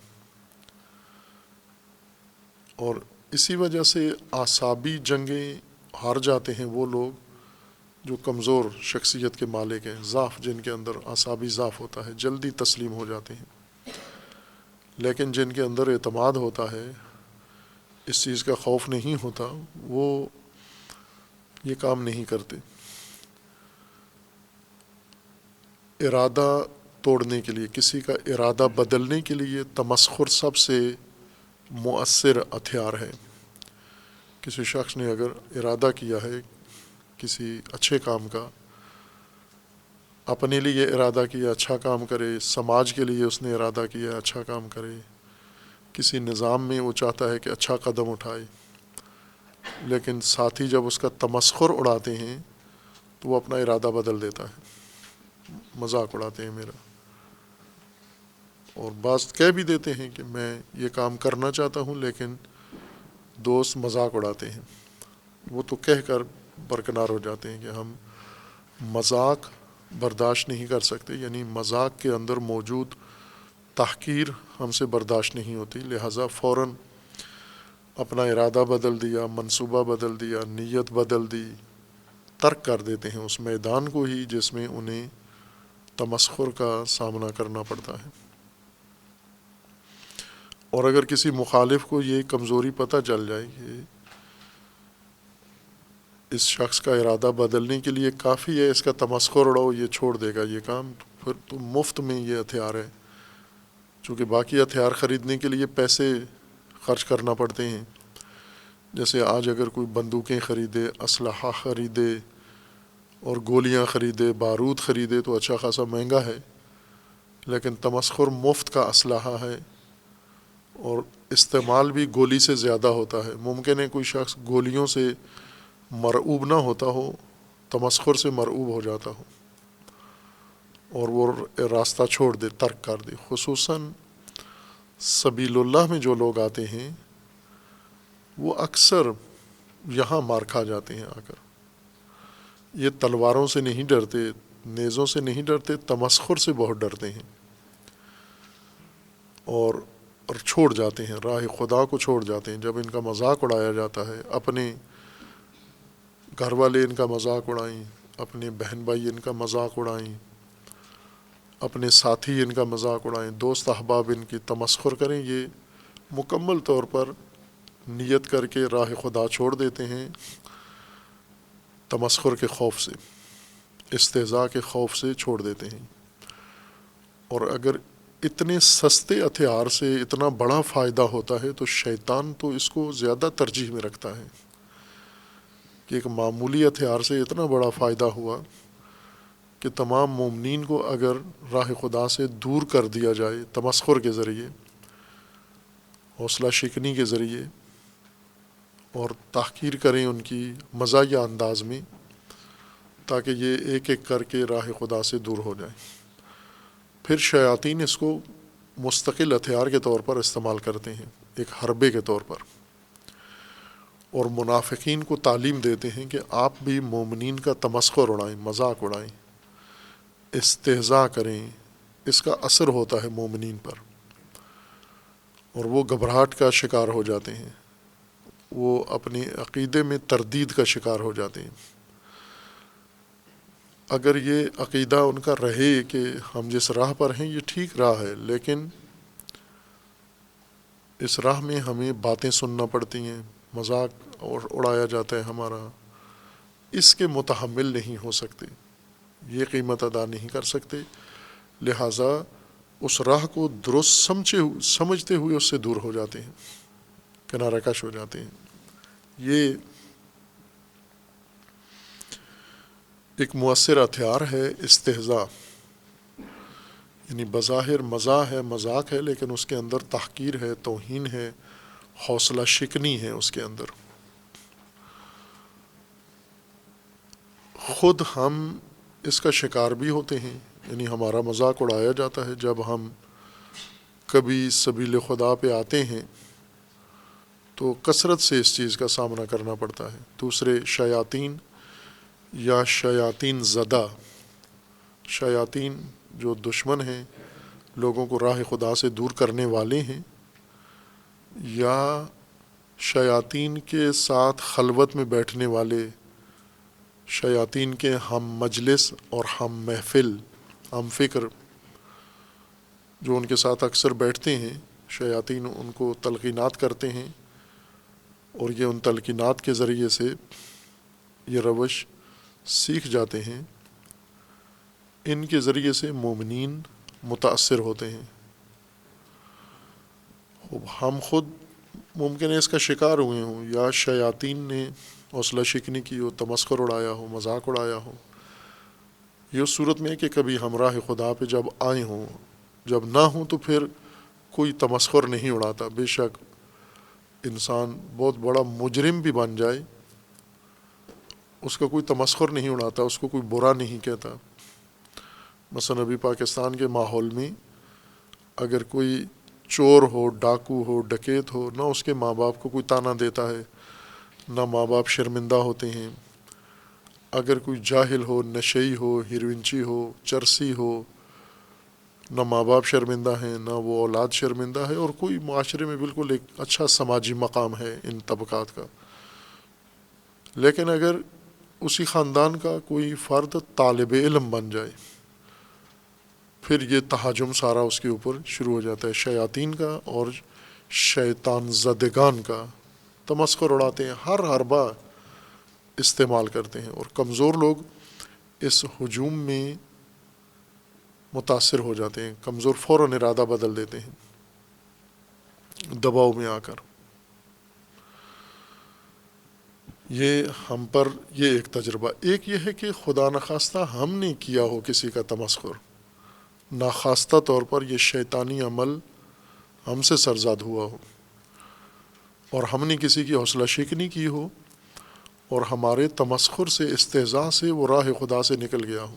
اور اسی وجہ سے اعصابی جنگیں ہار جاتے ہیں وہ لوگ جو کمزور شخصیت کے مالک ہیں، ضعف جن کے اندر اعصابی ضعف ہوتا ہے، جلدی تسلیم ہو جاتے ہیں۔ لیکن جن کے اندر اعتماد ہوتا ہے، اس چیز کا خوف نہیں ہوتا، وہ یہ کام نہیں کرتے۔ ارادہ توڑنے کے لیے، کسی کا ارادہ بدلنے کے لیے تمسخر سب سے مؤثر ہتھیار ہے۔ کسی شخص نے اگر ارادہ کیا ہے کسی اچھے کام کا، اپنے لیے ارادہ کیا اچھا کام کرے، سماج کے لیے اس نے ارادہ کیا اچھا کام کرے، کسی نظام میں وہ چاہتا ہے کہ اچھا قدم اٹھائے، لیکن ساتھی جب اس کا تمسخر اڑاتے ہیں تو وہ اپنا ارادہ بدل دیتا ہے، مذاق اڑاتے ہیں میرا، اور بعض کہہ بھی دیتے ہیں کہ میں یہ کام کرنا چاہتا ہوں، لیکن دوست مذاق اڑاتے ہیں، وہ تو کہہ کر برکنار ہو جاتے ہیں کہ ہم مذاق برداشت نہیں کر سکتے، یعنی مذاق کے اندر موجود تحقیر ہم سے برداشت نہیں ہوتی، لہٰذا فوراً اپنا ارادہ بدل دیا، منصوبہ بدل دیا، نیت بدل دی، ترک کر دیتے ہیں اس میدان کو ہی جس میں انہیں تمسخر کا سامنا کرنا پڑتا ہے۔ اور اگر کسی مخالف کو یہ کمزوری پتہ چل جائے کہ اس شخص کا ارادہ بدلنے کے لیے کافی ہے اس کا تمسخر اڑاؤ، یہ چھوڑ دے گا یہ کام، پھر تو مفت میں یہ ہتھیار ہے، چونکہ باقی ہتھیار خریدنے کے لیے پیسے خرچ کرنا پڑتے ہیں۔ جیسے آج اگر کوئی بندوقیں خریدے، اسلحہ خریدے اور گولیاں خریدے، بارود خریدے تو اچھا خاصا مہنگا ہے، لیکن تمسخر مفت کا اسلحہ ہے اور استعمال بھی گولی سے زیادہ ہوتا ہے۔ ممکن ہے کوئی شخص گولیوں سے مرعوب نہ ہوتا ہو، تمسخر سے مرعوب ہو جاتا ہو اور وہ راستہ چھوڑ دے، ترک کر دے۔ خصوصاً سبیل اللہ میں جو لوگ آتے ہیں وہ اکثر یہاں مار کھا جاتے ہیں آ کر۔ یہ تلواروں سے نہیں ڈرتے، نیزوں سے نہیں ڈرتے، تمسخر سے بہت ڈرتے ہیں، اور چھوڑ جاتے ہیں، راہ خدا کو چھوڑ جاتے ہیں۔ جب ان کا مذاق اڑایا جاتا ہے، اپنے گھر والے ان کا مذاق اڑائیں، اپنے بہن بھائی ان کا مذاق اڑائیں، اپنے ساتھی ان کا مذاق اڑائیں، دوست احباب ان کی تمسخر کریں، یہ مکمل طور پر نیت کر کے راہ خدا چھوڑ دیتے ہیں، تمسخر کے خوف سے، استہزاء کے خوف سے چھوڑ دیتے ہیں۔ اور اگر اتنے سستے ہتھیار سے اتنا بڑا فائدہ ہوتا ہے تو شیطان تو اس کو زیادہ ترجیح میں رکھتا ہے کہ ایک معمولی ہتھیار سے اتنا بڑا فائدہ ہوا کہ تمام مومنین کو اگر راہ خدا سے دور کر دیا جائے تمسخر کے ذریعے، حوصلہ شکنی کے ذریعے، اور تحقیر کریں ان کی مزاحیہ انداز میں، تاکہ یہ ایک ایک کر کے راہ خدا سے دور ہو جائیں۔ پھر شیاطین اس کو مستقل ہتھیار کے طور پر استعمال کرتے ہیں، ایک حربے کے طور پر، اور منافقین کو تعلیم دیتے ہیں کہ آپ بھی مومنین کا تمسخر اڑائیں، مذاق اڑائیں، استہزاء کریں، اس کا اثر ہوتا ہے مومنین پر، اور وہ گھبراہٹ کا شکار ہو جاتے ہیں، وہ اپنے عقیدے میں تردید کا شکار ہو جاتے ہیں۔ اگر یہ عقیدہ ان کا رہے کہ ہم جس راہ پر ہیں یہ ٹھیک راہ ہے، لیکن اس راہ میں ہمیں باتیں سننا پڑتی ہیں، مذاق اڑایا جاتا ہے ہمارا، اس کے متحمل نہیں ہو سکتے، یہ قیمت ادا نہیں کر سکتے، لہٰذا اس راہ کو درست سمجھتے ہوئے اس سے دور ہو جاتے ہیں، کنارہ کش ہو جاتے ہیں۔ یہ ایک مؤثر ہتھیار ہے استہزاء، یعنی بظاہر مزاح ہے، مذاق ہے، لیکن اس کے اندر تحقیر ہے، توہین ہے، حوصلہ شکنی ہے اس کے اندر۔ خود ہم اس کا شکار بھی ہوتے ہیں، یعنی ہمارا مذاق اڑایا جاتا ہے جب ہم کبھی سبیل خدا پہ آتے ہیں تو کثرت سے اس چیز کا سامنا کرنا پڑتا ہے۔ دوسرے شیاطین یا شیاطین زدہ، شیاطین جو دشمن ہیں لوگوں کو راہ خدا سے دور کرنے والے ہیں، یا شیاطین کے ساتھ خلوت میں بیٹھنے والے، شیاطین کے ہم مجلس اور ہم محفل، ہم فکر جو ان کے ساتھ اکثر بیٹھتے ہیں، شیاطین ان کو تلقینات کرتے ہیں اور یہ ان تلقینات کے ذریعے سے یہ روش سیکھ جاتے ہیں، ان کے ذریعے سے مومنین متاثر ہوتے ہیں۔ ہم خود ممکن ہے اس کا شکار ہوئے ہوں، یا شیاطین نے حوصلہ شکنی کی ہو، تمسخر اڑایا ہو، مذاق اڑایا ہو۔ یہ اس صورت میں ہے کہ کبھی ہم راہ خدا پہ جب آئے ہوں، جب نہ ہوں تو پھر کوئی تمسخر نہیں اڑاتا۔ بے شک انسان بہت بڑا مجرم بھی بن جائے، اس کا کوئی تمسخر نہیں اڑاتا، اس کو کوئی برا نہیں کہتا۔ مثلا ابھی پاکستان کے ماحول میں اگر کوئی چور ہو، ڈاکو ہو، ڈکیت ہو، نہ اس کے ماں باپ کو کوئی تانا دیتا ہے، نہ ماں باپ شرمندہ ہوتے ہیں۔ اگر کوئی جاہل ہو، نشئی ہو، ہیروئنچی ہو، چرسی ہو، نہ ماں باپ شرمندہ ہیں، نہ وہ اولاد شرمندہ ہے، اور کوئی معاشرے میں بالکل ایک اچھا سماجی مقام ہے ان طبقات کا۔ لیکن اگر اسی خاندان کا کوئی فرد طالب علم بن جائے، پھر یہ تہاجم سارا اس کے اوپر شروع ہو جاتا ہے، شیاطین کا اور شیطان زدگان کا۔ تمسخر اڑاتے ہیں، ہر حربہ استعمال کرتے ہیں، اور کمزور لوگ اس ہجوم میں متاثر ہو جاتے ہیں، کمزور فوراً ارادہ بدل دیتے ہیں دباؤ میں آ کر۔ یہ ہم پر یہ ایک تجربہ۔ ایک یہ ہے کہ خدا نخواستہ ہم نے کیا ہو کسی کا تمسخر، ناخواستہ طور پر یہ شیطانی عمل ہم سے سرزاد ہوا ہو، اور ہم نے کسی کی حوصلہ شکنی کی ہو، اور ہمارے تمسخر سے، استہزاء سے وہ راہ خدا سے نکل گیا ہو۔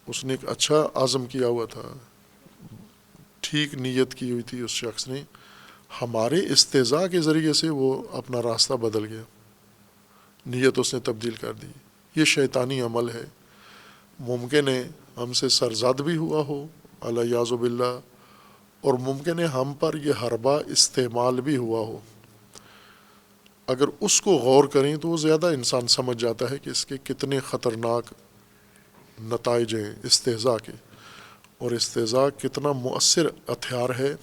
اس نے ایک اچھا عزم کیا ہوا تھا، ٹھیک نیت کی ہوئی تھی اس شخص نے، ہمارے استہزاء کے ذریعے سے وہ اپنا راستہ بدل گیا، نیت اس نے تبدیل کر دی۔ یہ شیطانی عمل ہے، ممکن ہے ہم سے سرزد بھی ہوا ہو الیاذ باللہ، اور ممکن ہے ہم پر یہ حربہ استعمال بھی ہوا ہو۔ اگر اس کو غور کریں تو وہ زیادہ انسان سمجھ جاتا ہے کہ اس کے کتنے خطرناک نتائج ہیں استہزاء کے، اور استہزاء کتنا مؤثر ہتھیار ہے۔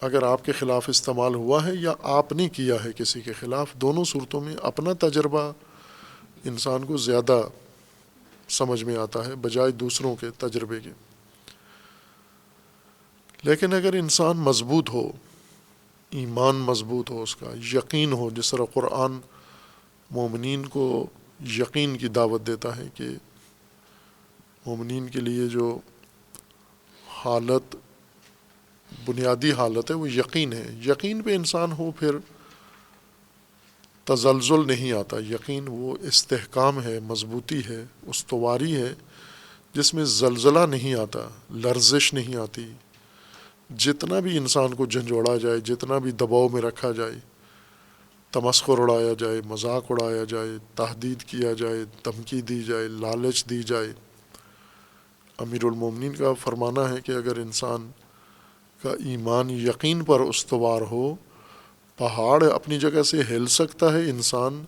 اگر آپ کے خلاف استعمال ہوا ہے یا آپ نے کیا ہے کسی کے خلاف، دونوں صورتوں میں اپنا تجربہ انسان کو زیادہ سمجھ میں آتا ہے بجائے دوسروں کے تجربے کے۔ لیکن اگر انسان مضبوط ہو، ایمان مضبوط ہو، اس کا یقین ہو، جس طرح قرآن مومنین کو یقین کی دعوت دیتا ہے کہ مومنین کے لیے جو حالت، بنیادی حالت ہے وہ یقین ہے۔ یقین پہ انسان ہو پھر تزلزل نہیں آتا، یقین وہ استحکام ہے، مضبوطی ہے، استواری ہے، جس میں زلزلہ نہیں آتا، لرزش نہیں آتی۔ جتنا بھی انسان کو جھنجھوڑا جائے، جتنا بھی دباؤ میں رکھا جائے، تمسخر اڑایا جائے، مذاق اڑایا جائے، تہدید کیا جائے، دھمکی دی جائے، لالچ دی جائے، امیر المومنین کا فرمانا ہے کہ اگر انسان کا ایمان یقین پر استوار ہو، پہاڑ اپنی جگہ سے ہل سکتا ہے، انسان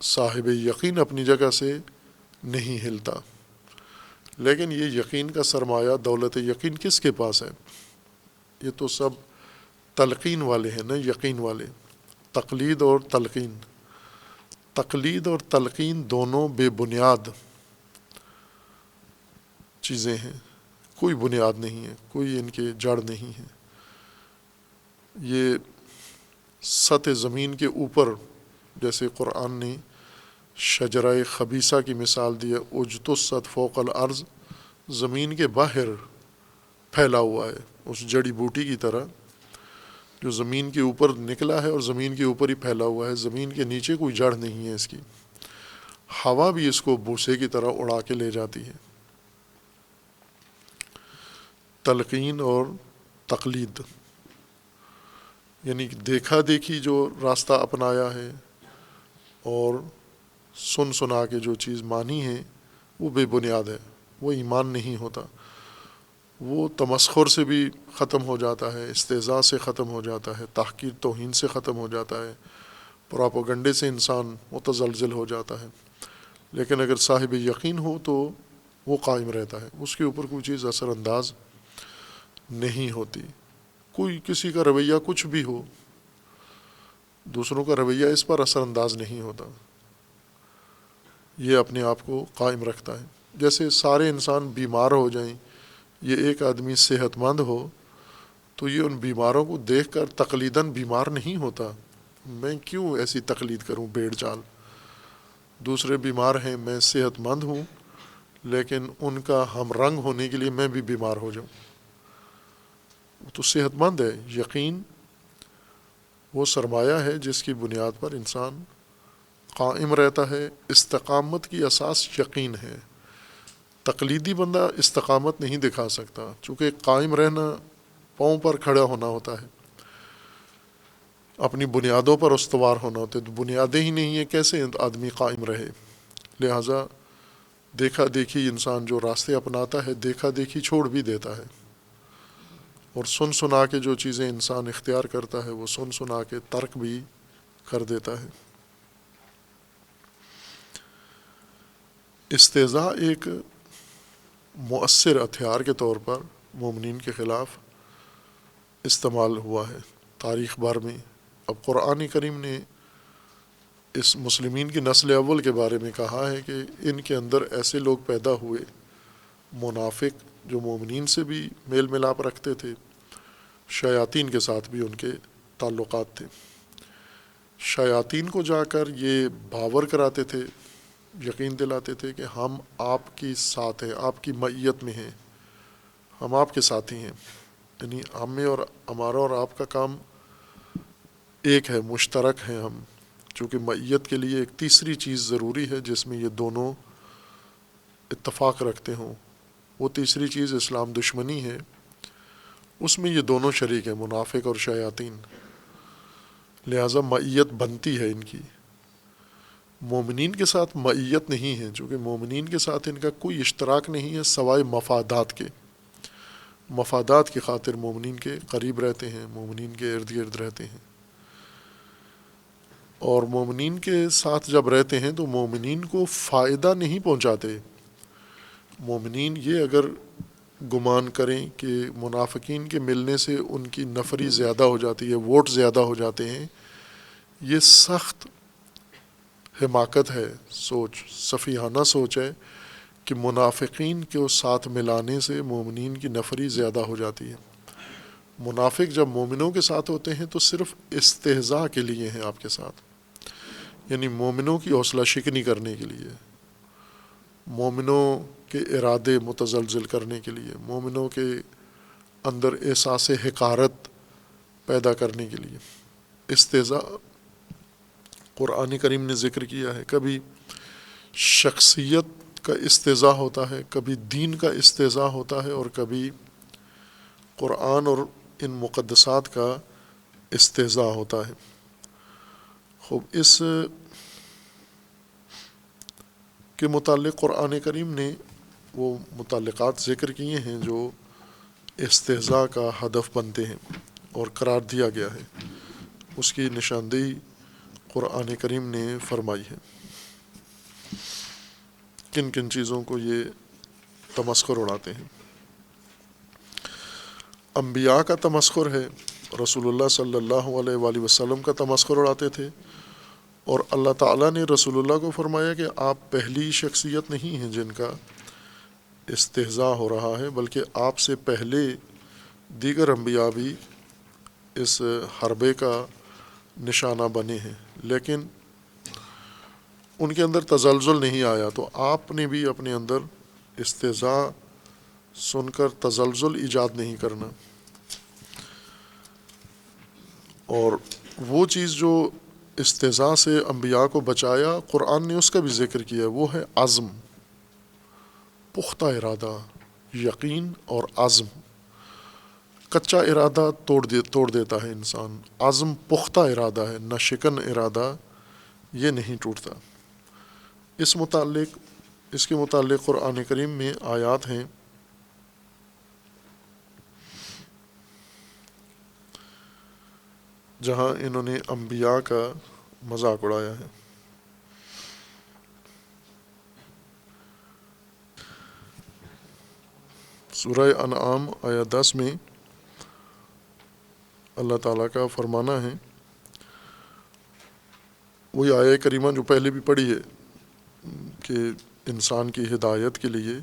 صاحب یقین اپنی جگہ سے نہیں ہلتا۔ لیکن یہ یقین کا سرمایہ، دولت یقین کس کے پاس ہے؟ یہ تو سب تلقین والے ہیں نا، یقین والے۔ تقلید اور تلقین، تقلید اور تلقین دونوں بے بنیاد چیزیں ہیں، کوئی بنیاد نہیں ہے، کوئی ان کے جڑ نہیں ہے۔ یہ سطح زمین کے اوپر، جیسے قرآن نے شجرہ خبیثہ کی مثال دی ہے، اجتثت فوق الارض، زمین کے باہر پھیلا ہوا ہے، اس جڑی بوٹی کی طرح جو زمین کے اوپر نکلا ہے اور زمین کے اوپر ہی پھیلا ہوا ہے، زمین کے نیچے کوئی جڑ نہیں ہے اس کی۔ ہوا بھی اس کو بوسے کی طرح اڑا کے لے جاتی ہے۔ تلقین اور تقلید یعنی دیکھا دیکھی جو راستہ اپنایا ہے اور سن سنا کے جو چیز مانی ہے، وہ بے بنیاد ہے، وہ ایمان نہیں ہوتا۔ وہ تمسخر سے بھی ختم ہو جاتا ہے، استہزاء سے ختم ہو جاتا ہے، تحقیر توہین سے ختم ہو جاتا ہے، پراپوگنڈے سے انسان متزلزل ہو جاتا ہے۔ لیکن اگر صاحب یقین ہو تو وہ قائم رہتا ہے، اس کے اوپر کوئی چیز اثر انداز نہیں ہوتی۔ کوئی کسی کا رویہ کچھ بھی ہو، دوسروں کا رویہ اس پر اثر انداز نہیں ہوتا، یہ اپنے آپ کو قائم رکھتا ہے۔ جیسے سارے انسان بیمار ہو جائیں، یہ ایک آدمی صحت مند ہو تو یہ ان بیماروں کو دیکھ کر تقلیداً بیمار نہیں ہوتا، میں کیوں ایسی تقلید کروں بھیڑ چال، دوسرے بیمار ہیں، میں صحت مند ہوں لیکن ان کا ہم رنگ ہونے کے لیے میں بھی بیمار ہو جاؤں، وہ تو صحت مند ہے۔ یقین وہ سرمایہ ہے جس کی بنیاد پر انسان قائم رہتا ہے، استقامت کی اساس یقین ہے۔ تقلیدی بندہ استقامت نہیں دکھا سکتا، چونکہ قائم رہنا پاؤں پر کھڑا ہونا ہوتا ہے، اپنی بنیادوں پر استوار ہونا ہوتا ہے، تو بنیادیں ہی نہیں ہیں، کیسے آدمی قائم رہے؟ لہٰذا دیکھا دیکھی انسان جو راستے اپناتا ہے، دیکھا دیکھی چھوڑ بھی دیتا ہے، اور سن سنا کے جو چیزیں انسان اختیار کرتا ہے وہ سن سنا کے ترک بھی کر دیتا ہے۔ استہزاء ایک مؤثر ہتھیار کے طور پر مومنین کے خلاف استعمال ہوا ہے تاریخ بھر میں۔ اب قرآن کریم نے اس مسلمین کی نسل اول کے بارے میں کہا ہے کہ ان کے اندر ایسے لوگ پیدا ہوئے منافق جو مومنین سے بھی میل ملاپ رکھتے تھے، شیاطین کے ساتھ بھی ان کے تعلقات تھے۔ شیاطین کو جا کر یہ باور کراتے تھے، یقین دلاتے تھے کہ ہم آپ کی ساتھ ہیں، آپ کی معیت میں ہیں، ہم آپ کے ساتھی ہیں، یعنی ہمیں اور ہمارا اور آپ کا کام ایک ہے، مشترک ہیں ہم، چونکہ معیت کے لیے ایک تیسری چیز ضروری ہے جس میں یہ دونوں اتفاق رکھتے ہوں، وہ تیسری چیز اسلام دشمنی ہے، اس میں یہ دونوں شریک ہیں، منافق اور شیاطین، لہٰذا معیت بنتی ہے ان کی۔ مومنین کے ساتھ معیت نہیں ہے، چونکہ مومنین کے ساتھ ان کا کوئی اشتراک نہیں ہے سوائے مفادات کے، مفادات کی خاطر مومنین کے قریب رہتے ہیں، مومنین کے ارد گرد رہتے ہیں، اور مومنین کے ساتھ جب رہتے ہیں تو مومنین کو فائدہ نہیں پہنچاتے۔ مومنین یہ اگر گمان کریں کہ منافقین کے ملنے سے ان کی نفری زیادہ ہو جاتی ہے، ووٹ زیادہ ہو جاتے ہیں، یہ سخت حماقت ہے، سوچ سفیہانہ سوچ ہے کہ منافقین کو ساتھ ملانے سے مومنین کی نفری زیادہ ہو جاتی ہے۔ منافق جب مومنوں کے ساتھ ہوتے ہیں تو صرف استہزاء کے لیے ہیں آپ کے ساتھ، یعنی مومنوں کی حوصلہ شکنی کرنے کے لیے، مومنوں کے ارادے متزلزل کرنے کے لیے، مومنوں کے اندر احساس حقارت پیدا کرنے کے لیے۔ استہزاء قرآن کریم نے ذکر کیا ہے، کبھی شخصیت کا استہزاء ہوتا ہے، کبھی دین کا استہزاء ہوتا ہے، اور کبھی قرآن اور ان مقدسات کا استہزاء ہوتا ہے۔ خوب اس کے متعلق قرآن کریم نے وہ متعلقات ذکر کیے ہیں جو استہزاء کا ہدف بنتے ہیں اور قرار دیا گیا ہے، اس کی نشاندہی قرآن کریم نے فرمائی ہے۔ کن کن چیزوں کو یہ تمسخر اڑاتے ہیں؟ انبیاء کا تمسخر ہے، رسول اللہ صلی اللہ علیہ وآلہ وسلم کا تمسخر اڑاتے تھے، اور اللہ تعالیٰ نے رسول اللہ کو فرمایا کہ آپ پہلی شخصیت نہیں ہیں جن کا استہزاء ہو رہا ہے، بلکہ آپ سے پہلے دیگر انبیاء بھی اس حربے کا نشانہ بنے ہیں، لیکن ان کے اندر تزلزل نہیں آیا، تو آپ نے بھی اپنے اندر استہزاء سن کر تزلزل ایجاد نہیں کرنا۔ اور وہ چیز جو استہزاء سے انبیاء کو بچایا، قرآن نے اس کا بھی ذکر کیا، وہ ہے عزم، پختہ ارادہ، یقین اور عزم۔ کچا ارادہ توڑ دیتا ہے انسان، عزم پختہ ارادہ ہے، نہ شکن ارادہ یہ نہیں ٹوٹتا۔ اس کے متعلق قرآن کریم میں آیات ہیں جہاں انہوں نے انبیاء کا مذاق اڑایا ہے۔ سورہ انعام آیہ 10 میں اللہ تعالیٰ کا فرمانا ہے، وہی آیہ کریمہ جو پہلے بھی پڑھی ہے، کہ انسان کی ہدایت کے لیے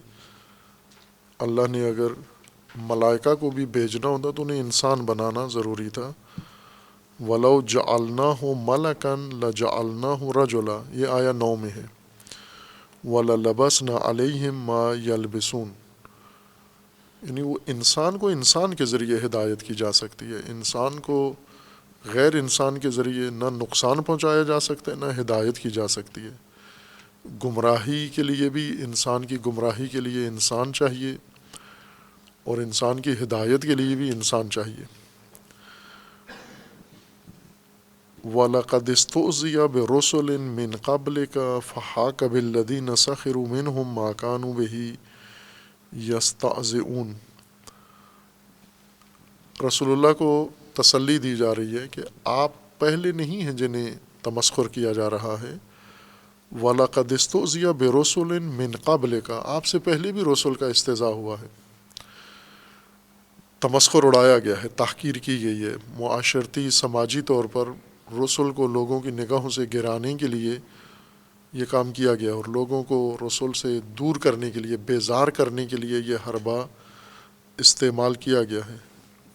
اللہ نے اگر ملائکہ کو بھی بھیجنا ہوتا تو انہیں انسان بنانا ضروری تھا۔ وَلَوْ جَعَلْنَاهُ مَلَكًا لَجَعَلْنَاهُ رَجُلًا، یہ آیہ 9 میں ہے۔ وَلَلَبَسْنَا عَلَيْهِمْ مَا يَلْبِسُونَ، یعنی وہ انسان کو انسان کے ذریعے ہدایت کی جا سکتی ہے، انسان کو غیر انسان کے ذریعے نہ نقصان پہنچایا جا سکتا ہے نہ ہدایت کی جا سکتی ہے۔ گمراہی کے لیے بھی انسان کی گمراہی کے لیے انسان چاہیے، اور انسان کی ہدایت کے لیے بھی انسان چاہیے۔ وَلَقَدِ اسْتُهْزِئَ بِرُسُلٍ مِّن قَبْلِكَ فَحَاقَ بِالَّذِينَ سَخِرُوا مِنْهُمْ مَا كَانُوا بِهِ يَسْتَهْزِئُونَ، رسول اللہ کو تسلی دی جا رہی ہے کہ آپ پہلے نہیں ہیں جنہیں تمسخر کیا جا رہا ہے۔ وَلَقَدِ اسْتُهْزِئَ بِرُسُلٍ مِّن قَبْلِكَ، آپ سے پہلے بھی رسول کا استہزاء ہوا ہے، تمسخر اڑایا گیا ہے، تحقیر کی گئی ہے، معاشرتی سماجی طور پر رسول کو لوگوں کی نگاہوں سے گرانے کے لیے یہ کام کیا گیا، اور لوگوں کو رسول سے دور کرنے کے لیے، بیزار کرنے کے لیے یہ حربہ استعمال کیا گیا ہے۔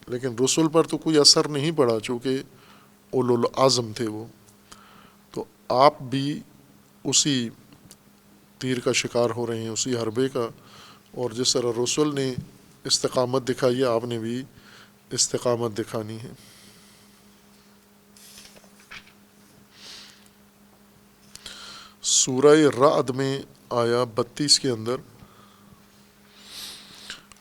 لیکن رسول پر تو کوئی اثر نہیں پڑا، چونکہ اولو العزم تھے وہ، تو آپ بھی اسی تیر کا شکار ہو رہے ہیں، اسی حربے کا، اور جس طرح رسول نے استقامت دکھائی ہے آپ نے بھی استقامت دکھانی ہے۔ سورہ رعد میں آیا 32 کے اندر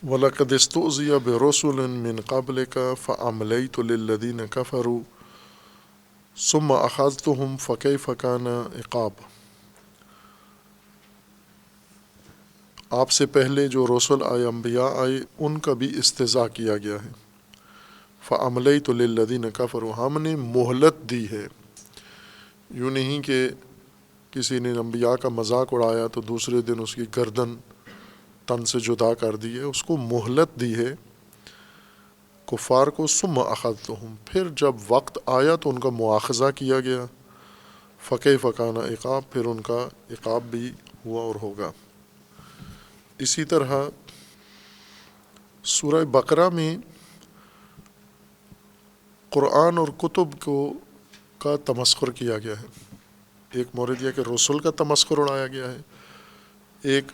وَلَقَدِ اسْتُهْزِئَ بِرُسُلٍ مِّن قَبْلِكَ فَأَمْلَيْتُ لِلَّذِينَ كَفَرُوا ثُمَّ أَخَذْتُهُمْ فَكَيْفَ كَانَ عِقَابِ، آپ سے پہلے جو رسول آئے، انبیاء آئے، ان کا بھی استہزاء کیا گیا ہے۔ فَأَمْلَيْتُ لِلَّذِينَ كَفَرُوا، ہم نے مہلت دی ہے، یوں نہیں کہ کسی نے انبیاء کا مذاق اڑایا تو دوسرے دن اس کی گردن تن سے جدا کر دی ہے، اس کو مہلت دی ہے کفار کو۔ ثم اخذتهم، پھر جب وقت آیا تو ان کا مواخذہ کیا گیا۔ فکیف کان عقاب، پھر ان کا عقاب بھی ہوا اور ہوگا۔ اسی طرح سورہ بقرہ میں قرآن اور کتب کا تمسخر کیا گیا ہے۔ ایک مورد یہ کہ رسول کا تمسخر اڑایا گیا ہے، ایک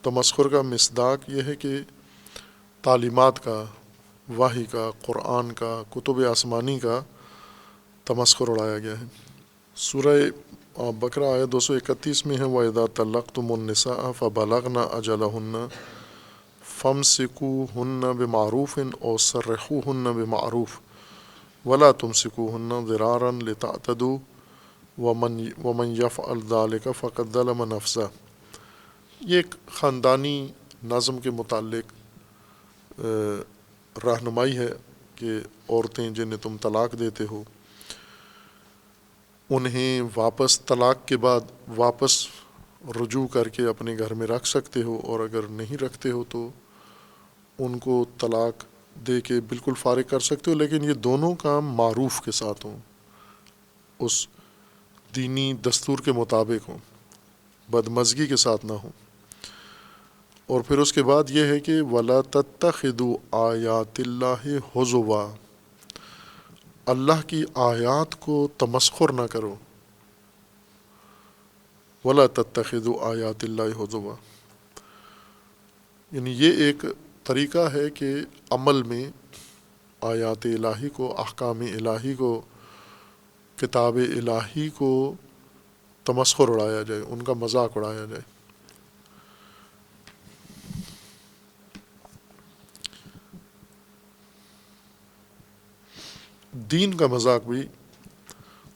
تمسخر کا مصداق یہ ہے کہ تعلیمات کا، وحی کا، قرآن کا، کتب آسمانی کا تمسخر اڑایا گیا ہے۔ سورہ بقرہ آیت 231 میں ہے وَإِذَا طَلَّقْتُمُ النِّسَاءَ فَبَلَغْنَ أَجَلَهُنَّ فَامْسِكُوهُنَّ بِمَعْرُوفٍ أَوْ سَرِّحُوهُنَّ بِمَعْرُوفٍ وَلَا تُمْسِكُوهُنَّ ضِرَارًا لِتَعْتَدُوا وَمَنْ يَفْعَلْ ذَلِكَ فَقَدْ ظَلَمَ نَفْسَهُ، یہ ایک خاندانی نظم کے متعلق رہنمائی ہے کہ عورتیں جنہیں تم طلاق دیتے ہو انہیں واپس طلاق کے بعد واپس رجوع کر کے اپنے گھر میں رکھ سکتے ہو، اور اگر نہیں رکھتے ہو تو ان کو طلاق دے کے بالکل فارغ کر سکتے ہو، لیکن یہ دونوں کام معروف کے ساتھ ہوں، اس دینی دستور کے مطابق ہوں، بدمزگی کے ساتھ نہ ہوں۔ اور پھر اس کے بعد یہ ہے کہ وَلَا تَتَّخِذُوا آیَاتِ اللَّهِ هُزُوًا، اللہ کی آیات کو تمسخر نہ کرو۔ وَلَا تَتَّخِذُوا آیَاتِ اللَّهِ هُزُوًا، یعنی یہ ایک طریقہ ہے کہ عمل میں آیات الہی کو، احکام الہی کو، کتاب الہی کو تمسخر اڑایا جائے، ان کا مذاق اڑایا جائے۔ دین کا مذاق بھی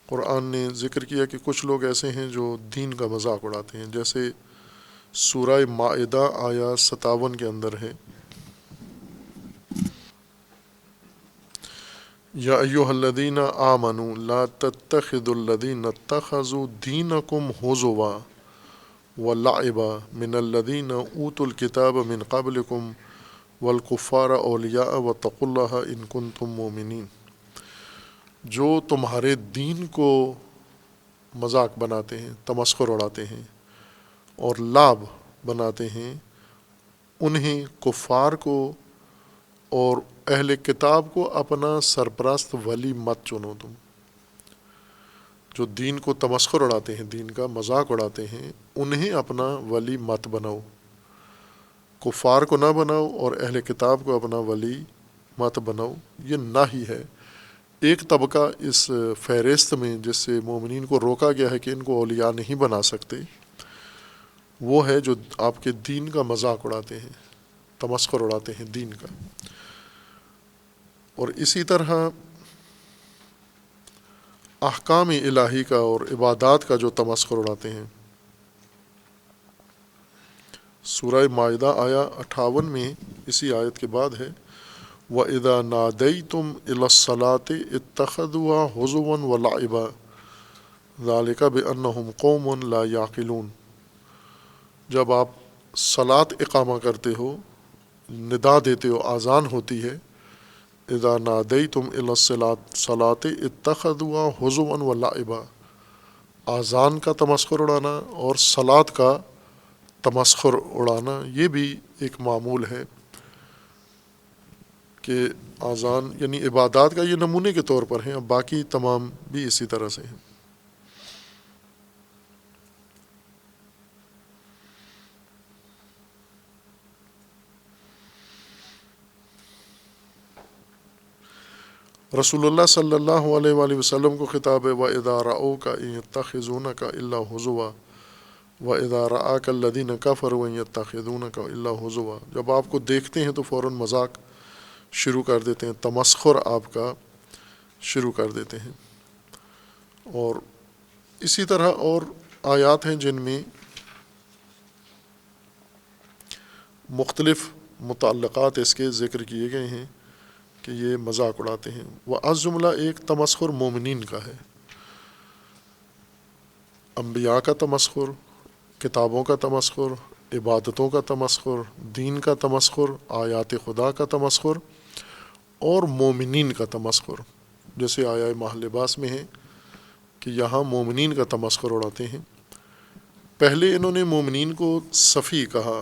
قرآن نے ذکر کیا کہ کچھ لوگ ایسے ہیں جو دین کا مذاق اڑاتے ہیں، جیسے سورہ مائدہ آیا 57 کے اندر ہے یا ایھا الذین آمنوا لا تتخذوا الذین اتخذوا دینکم ہزوا ولعبا من الذین اوتوا الکتاب من قبلکم والکفار اولیاء واتقوا اللہ ان کنتم مؤمنین، جو تمہارے دین کو مذاق بناتے ہیں، تمسخر اڑاتے ہیں اور لعب بناتے ہیں، انہیں کفار کو اور اہل کتاب کو اپنا سرپرست ولی مت چنو تم۔ جو دین کو تمسخر اڑاتے ہیں، دین کا مذاق اڑاتے ہیں، انہیں اپنا ولی مت بناؤ، کفار کو نہ بناؤ اور اہل کتاب کو اپنا ولی مت بناؤ۔ یہ نہی ہے۔ ایک طبقہ اس فہرست میں جس سے مومنین کو روکا گیا ہے کہ ان کو اولیاء نہیں بنا سکتے، وہ ہے جو آپ کے دین کا مذاق اڑاتے ہیں، تمسخر اڑاتے ہیں دین کا۔ اور اسی طرح احکام الہی کا اور عبادات کا جو تمسخر اڑاتے ہیں۔ سورہ مائدہ آیا 58 میں اسی آیت کے بعد ہے وَإِذَا نَادَيْتُمْ إِلَى الصَّلَاةِ اتَّخَذُوهَا هُزُوًا وَلَعِبًا ذَلِكَ بِأَنَّهُمْ قَوْمٌ لَا يَعْقِلُونَ، جب آپ صلاۃ اقامہ کرتے ہو، ندا دیتے ہو، آذان ہوتی ہے، اذا نادیتم الی الصلاۃ اتخذوها ہزوا ولعبا، آذان کا تمسخر اڑانا اور صلاۃ کا تمسخر اڑانا، یہ بھی ایک معمول ہے کہ آذان یعنی عبادات کا یہ نمونے کے طور پر ہیں، اب باقی تمام بھی اسی طرح سے ہیں۔ رسول اللہ صلی اللہ علیہ وآلہ وسلم کو خطاب ہے وَإِذَا رَأَوْكَ إِن يَتَّخِذُونَكَ إِلَّا هُزُوًا وَإِذَا رَآكَ الَّذِينَ كَفَرُوا إِن يَتَّخِذُونَكَ إِلَّا هُزُوًا، جب آپ کو دیکھتے ہیں تو فوراً مذاق شروع کر دیتے ہیں، تمسخر آپ کا شروع کر دیتے ہیں۔ اور اسی طرح اور آیات ہیں جن میں مختلف متعلقات اس کے ذکر کیے گئے ہیں کہ یہ مذاق اڑاتے ہیں۔ وَاَز جملہ ایک تمسخر مومنین کا ہے، انبیاء کا تمسخر، کتابوں کا تمسخر، عبادتوں کا تمسخر، دین کا تمسخر، آیات خدا کا تمسخر اور مومنین کا تمسخر، جیسے آیا ماہ لباس میں ہے کہ یہاں مومنین کا تمسخر اڑاتے ہیں۔ پہلے انہوں نے مومنین کو صفی کہا،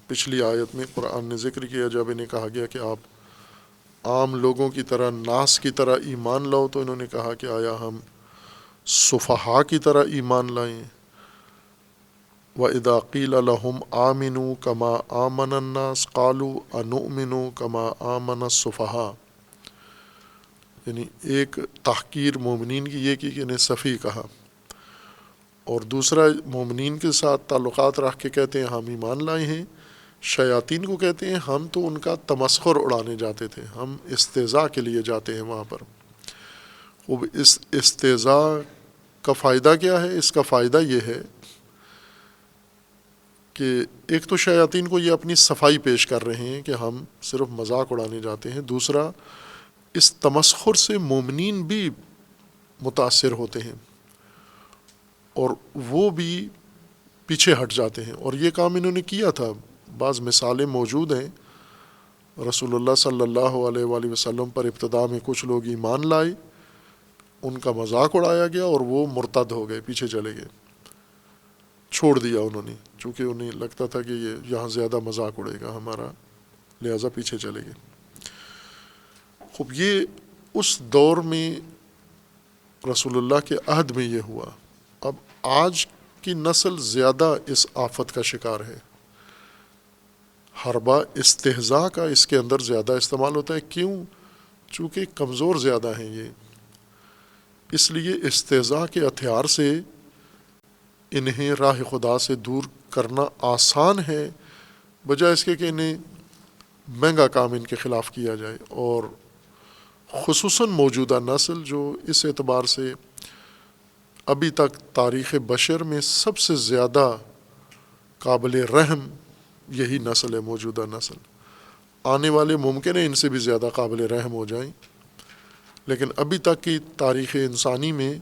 پچھلی آیت میں قرآن نے ذکر کیا جب انہیں کہا گیا کہ آپ عام لوگوں کی طرح، ناس کی طرح ایمان لاؤ، تو انہوں نے کہا کہ آیا ہم صفحاء کی طرح ایمان لائیں۔ وَإِذَا قِيلَ لَهُمْ آمِنُوا كَمَا آمَنَ النَّاسُ قَالُوا أَنُؤْمِنُ كَمَا آمَنَ السُّفَهَاءُ، یعنی ایک تحقیر مومنین کی یہ کی کہ انہیں صفی کہا، اور دوسرا مومنین کے ساتھ تعلقات رکھ کے کہتے ہیں ہم ایمان لائے ہیں، شیاطین کو کہتے ہیں ہم تو ان کا تمسخر اڑانے جاتے تھے، ہم استہزاء کے لیے جاتے ہیں وہاں پر۔ اب اس استہزاء کا فائدہ کیا ہے؟ اس کا فائدہ یہ ہے کہ ایک تو شیاطین کو یہ اپنی صفائی پیش کر رہے ہیں کہ ہم صرف مذاق اڑانے جاتے ہیں، دوسرا اس تمسخر سے مومنین بھی متاثر ہوتے ہیں اور وہ بھی پیچھے ہٹ جاتے ہیں، اور یہ کام انہوں نے کیا تھا۔ بعض مثالیں موجود ہیں، رسول اللہ صلی اللہ علیہ وآلہ وسلم پر ابتدا میں کچھ لوگ ایمان لائے، ان کا مذاق اڑایا گیا اور وہ مرتد ہو گئے، پیچھے چلے گئے، چھوڑ دیا انہوں نے، چونکہ انہیں لگتا تھا کہ یہ یہاں زیادہ مذاق اڑے گا ہمارا، لہٰذا پیچھے چلے گئے۔ خوب یہ اس دور میں رسول اللہ کے عہد میں یہ ہوا۔ اب آج کی نسل زیادہ اس آفت کا شکار ہے، حربہ استہزاء کا اس کے اندر زیادہ استعمال ہوتا ہے۔ کیوں؟ چونکہ کمزور زیادہ ہیں یہ، اس لیے استہزاء کے ہتھیار سے انہیں راہ خدا سے دور کرنا آسان ہے، بجائے اس کے کہ انہیں مہنگا کام ان کے خلاف کیا جائے۔ اور خصوصاً موجودہ نسل جو اس اعتبار سے ابھی تک تاریخ بشر میں سب سے زیادہ قابل رحم یہی نسل ہے، موجودہ نسل، آنے والے ممکن ہے ان سے بھی زیادہ قابل رحم ہو جائیں، لیکن ابھی تک کی تاریخ انسانی میں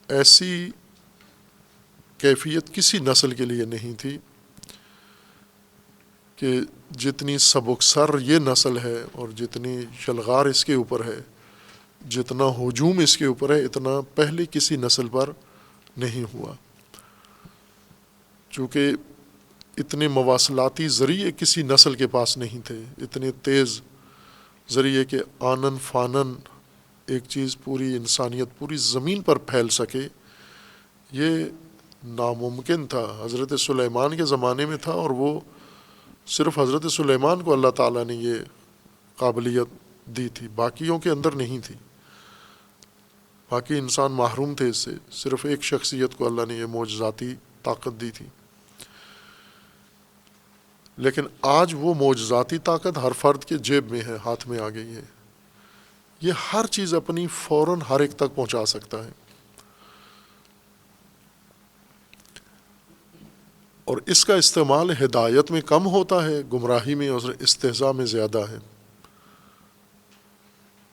ایسی کیفیت کسی نسل کے لیے نہیں تھی کہ جتنی سبکسر یہ نسل ہے اور جتنی یلغار اس کے اوپر ہے، جتنا ہجوم اس کے اوپر ہے، اتنا پہلے کسی نسل پر نہیں ہوا. چونکہ اتنے مواصلاتی ذریعے کسی نسل کے پاس نہیں تھے، اتنے تیز ذریعے کہ آنن فانن ایک چیز پوری انسانیت پوری زمین پر پھیل سکے، یہ ناممکن تھا. حضرت سلیمان کے زمانے میں تھا، اور وہ صرف حضرت سلیمان کو اللہ تعالیٰ نے یہ قابلیت دی تھی، باقیوں کے اندر نہیں تھی. باقی انسان محروم تھے اس سے، صرف ایک شخصیت کو اللہ نے یہ معجزاتی طاقت دی تھی. لیکن آج وہ معجزاتی طاقت ہر فرد کے جیب میں ہے، ہاتھ میں آ گئی ہے. یہ ہر چیز اپنی فوراً ہر ایک تک پہنچا سکتا ہے، اور اس کا استعمال ہدایت میں کم ہوتا ہے، گمراہی میں اور استہزاء میں زیادہ ہے.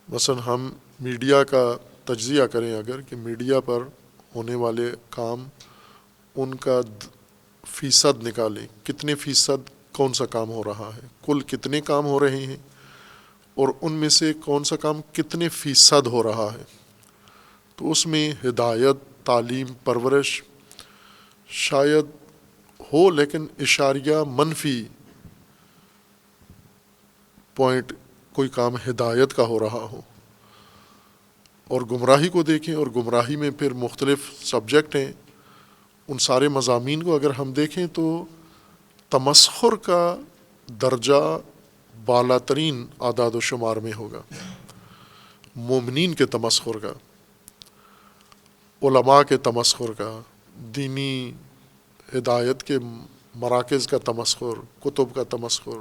مثلا ہم میڈیا کا تجزیہ کریں اگر، کہ میڈیا پر ہونے والے کام، ان کا فیصد نکالیں، کتنے فیصد کون سا کام ہو رہا ہے، کل کتنے کام ہو رہے ہیں، اور ان میں سے کون سا کام کتنے فیصد ہو رہا ہے، تو اس میں ہدایت، تعلیم، پرورش شاید ہو، لیکن اشاریہ منفی پوائنٹ کوئی کام ہدایت کا ہو رہا ہو. اور گمراہی کو دیکھیں، اور گمراہی میں پھر مختلف سبجیکٹ ہیں، ان سارے مضامین کو اگر ہم دیکھیں تو تمسخر کا درجہ بالا ترین اعداد و شمار میں ہوگا، مومنین کے تمسخر کا، علماء کے تمسخر کا، دینی ہدایت کے مراکز کا تمسخر، کتب کا تمسخر،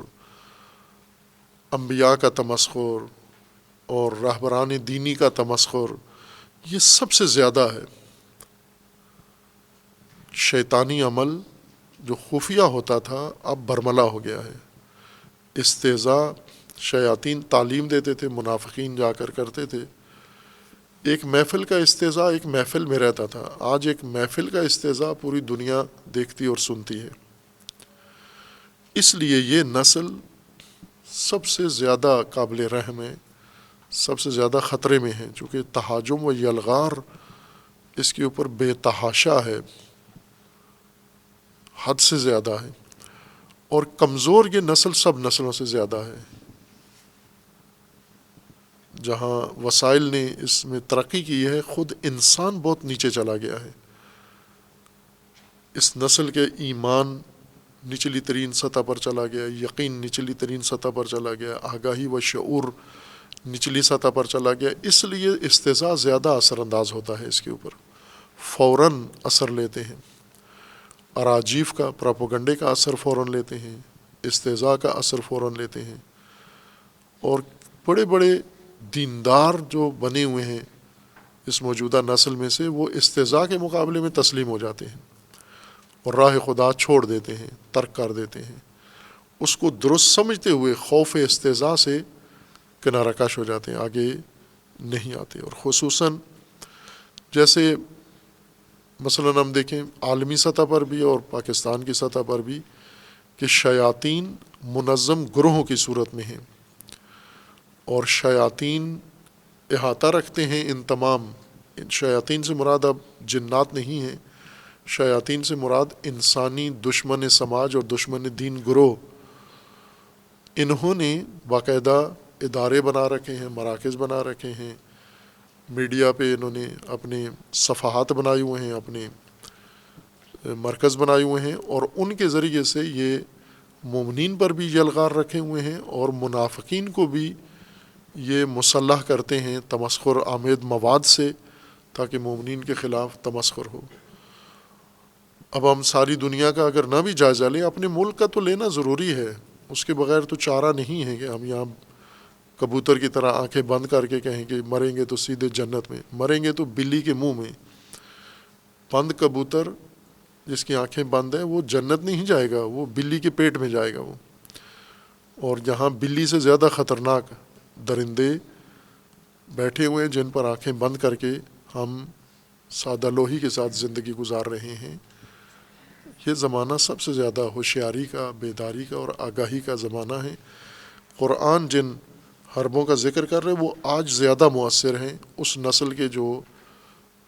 انبیاء کا تمسخر اور رہبران دینی کا تمسخر، یہ سب سے زیادہ ہے. شیطانی عمل جو خفیہ ہوتا تھا اب برملا ہو گیا ہے. استہزاء، شیاطین تعلیم دیتے تھے، منافقین جا کر کرتے تھے. ایک محفل کا استہزاء ایک محفل میں رہتا تھا، آج ایک محفل کا استہزاء پوری دنیا دیکھتی اور سنتی ہے. اس لیے یہ نسل سب سے زیادہ قابل رحم ہے، سب سے زیادہ خطرے میں ہے، چونکہ تہاجم و یلغار اس کے اوپر بے تحاشا ہے، حد سے زیادہ ہے. اور کمزور یہ نسل سب نسلوں سے زیادہ ہے. جہاں وسائل نے اس میں ترقی کی ہے، خود انسان بہت نیچے چلا گیا ہے. اس نسل کے ایمان نچلی ترین سطح پر چلا گیا، یقین نچلی ترین سطح پر چلا گیا، آگاہی و شعور نچلی سطح پر چلا گیا. اس لیے استہزاء زیادہ اثر انداز ہوتا ہے، اس کے اوپر فوراً اثر لیتے ہیں. اراجیف کا، پراپوگنڈے کا اثر فوراً لیتے ہیں، استہزاء کا اثر فوراً لیتے ہیں. اور بڑے بڑے دیندار جو بنے ہوئے ہیں اس موجودہ نسل میں سے، وہ استہزاء کے مقابلے میں تسلیم ہو جاتے ہیں اور راہ خدا چھوڑ دیتے ہیں، ترک کر دیتے ہیں. اس کو درست سمجھتے ہوئے خوف استہزاء سے کنارہ کش ہو جاتے ہیں، آگے نہیں آتے. اور خصوصاً جیسے مثلا ہم دیکھیں عالمی سطح پر بھی اور پاکستان کی سطح پر بھی کہ شیاطین منظم گروہوں کی صورت میں ہیں، اور شیاطین احاطہ رکھتے ہیں ان تمام. شیاطین سے مراد اب جنات نہیں ہیں، شیاطین سے مراد انسانی دشمن سماج اور دشمن دین گروہ. انہوں نے باقاعدہ ادارے بنا رکھے ہیں، مراکز بنا رکھے ہیں، میڈیا پہ انہوں نے اپنے صفحات بنائے ہوئے ہیں، اپنے مرکز بنائے ہوئے ہیں، اور ان کے ذریعے سے یہ مومنین پر بھی یلغار رکھے ہوئے ہیں اور منافقین کو بھی یہ مسلح کرتے ہیں تمسخر آمیز مواد سے، تاکہ مومنین کے خلاف تمسخر ہو. اب ہم ساری دنیا کا اگر نہ بھی جائزہ لیں، اپنے ملک کا تو لینا ضروری ہے، اس کے بغیر تو چارہ نہیں ہے کہ ہم یہاں کبوتر کی طرح آنکھیں بند کر کے کہیں کہ مریں گے تو سیدھے جنت میں، مریں گے تو بلی کے منہ میں. بند کبوتر جس کی آنکھیں بند ہیں وہ جنت نہیں جائے گا، وہ بلی کے پیٹ میں جائے گا وہ. اور جہاں بلی سے زیادہ خطرناک درندے بیٹھے ہوئے ہیں جن پر آنکھیں بند کر کے ہم سادہ لوہی کے ساتھ زندگی گزار رہے ہیں۔ یہ زمانہ سب سے زیادہ ہوشیاری کا، بیداری کا اور آگاہی کا زمانہ ہے۔ قرآن جن حربوں کا ذکر کر رہے وہ آج زیادہ مؤثر ہیں اس نسل کے جو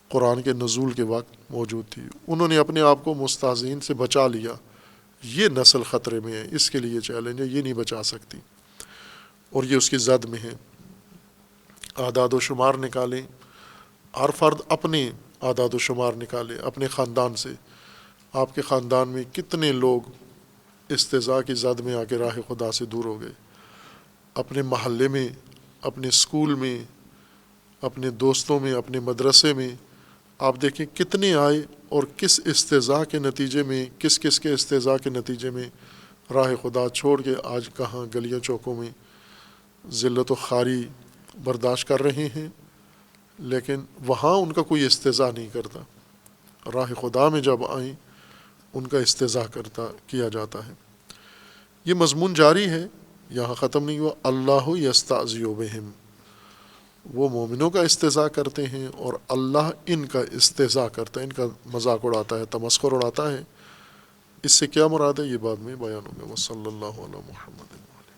قرآن کے نزول کے وقت موجود تھی۔ انہوں نے اپنے آپ کو مستہزئین سے بچا لیا۔ یہ نسل خطرے میں ہے، اس کے لیے چیلنج ہے، یہ نہیں بچا سکتی اور یہ اس کی زد میں ہے۔ اعداد و شمار نکالیں، ہر فرد اپنے اعداد و شمار نکالے اپنے خاندان سے۔ آپ کے خاندان میں کتنے لوگ استضاء کی زد میں آ کے راہ خدا سے دور ہو گئے؟ اپنے محلے میں، اپنے اسکول میں، اپنے دوستوں میں، اپنے مدرسے میں آپ دیکھیں کتنے آئے اور کس استضاء کے نتیجے میں، کس کس کے استضاء کے نتیجے میں راہ خدا چھوڑ کے آج کہاں گلیوں چوکوں میں ذلت و خواری برداشت کر رہے ہیں، لیکن وہاں ان کا کوئی استضاء نہیں کرتا۔ راہ خدا میں جب آئیں ان کا استضاء کیا جاتا ہے۔ یہ مضمون جاری ہے، یہاں ختم نہیں ہوا۔ اللہ یستعذی بہم، وہ مومنوں کا استضاء کرتے ہیں اور اللہ ان کا استضاء کرتا ہے، ان کا مذاق اڑاتا ہے، تمسخر اڑاتا ہے۔ اس سے کیا مراد ہے یہ بعد میں بیان ہوگا۔ وصلی اللہ علی محمد۔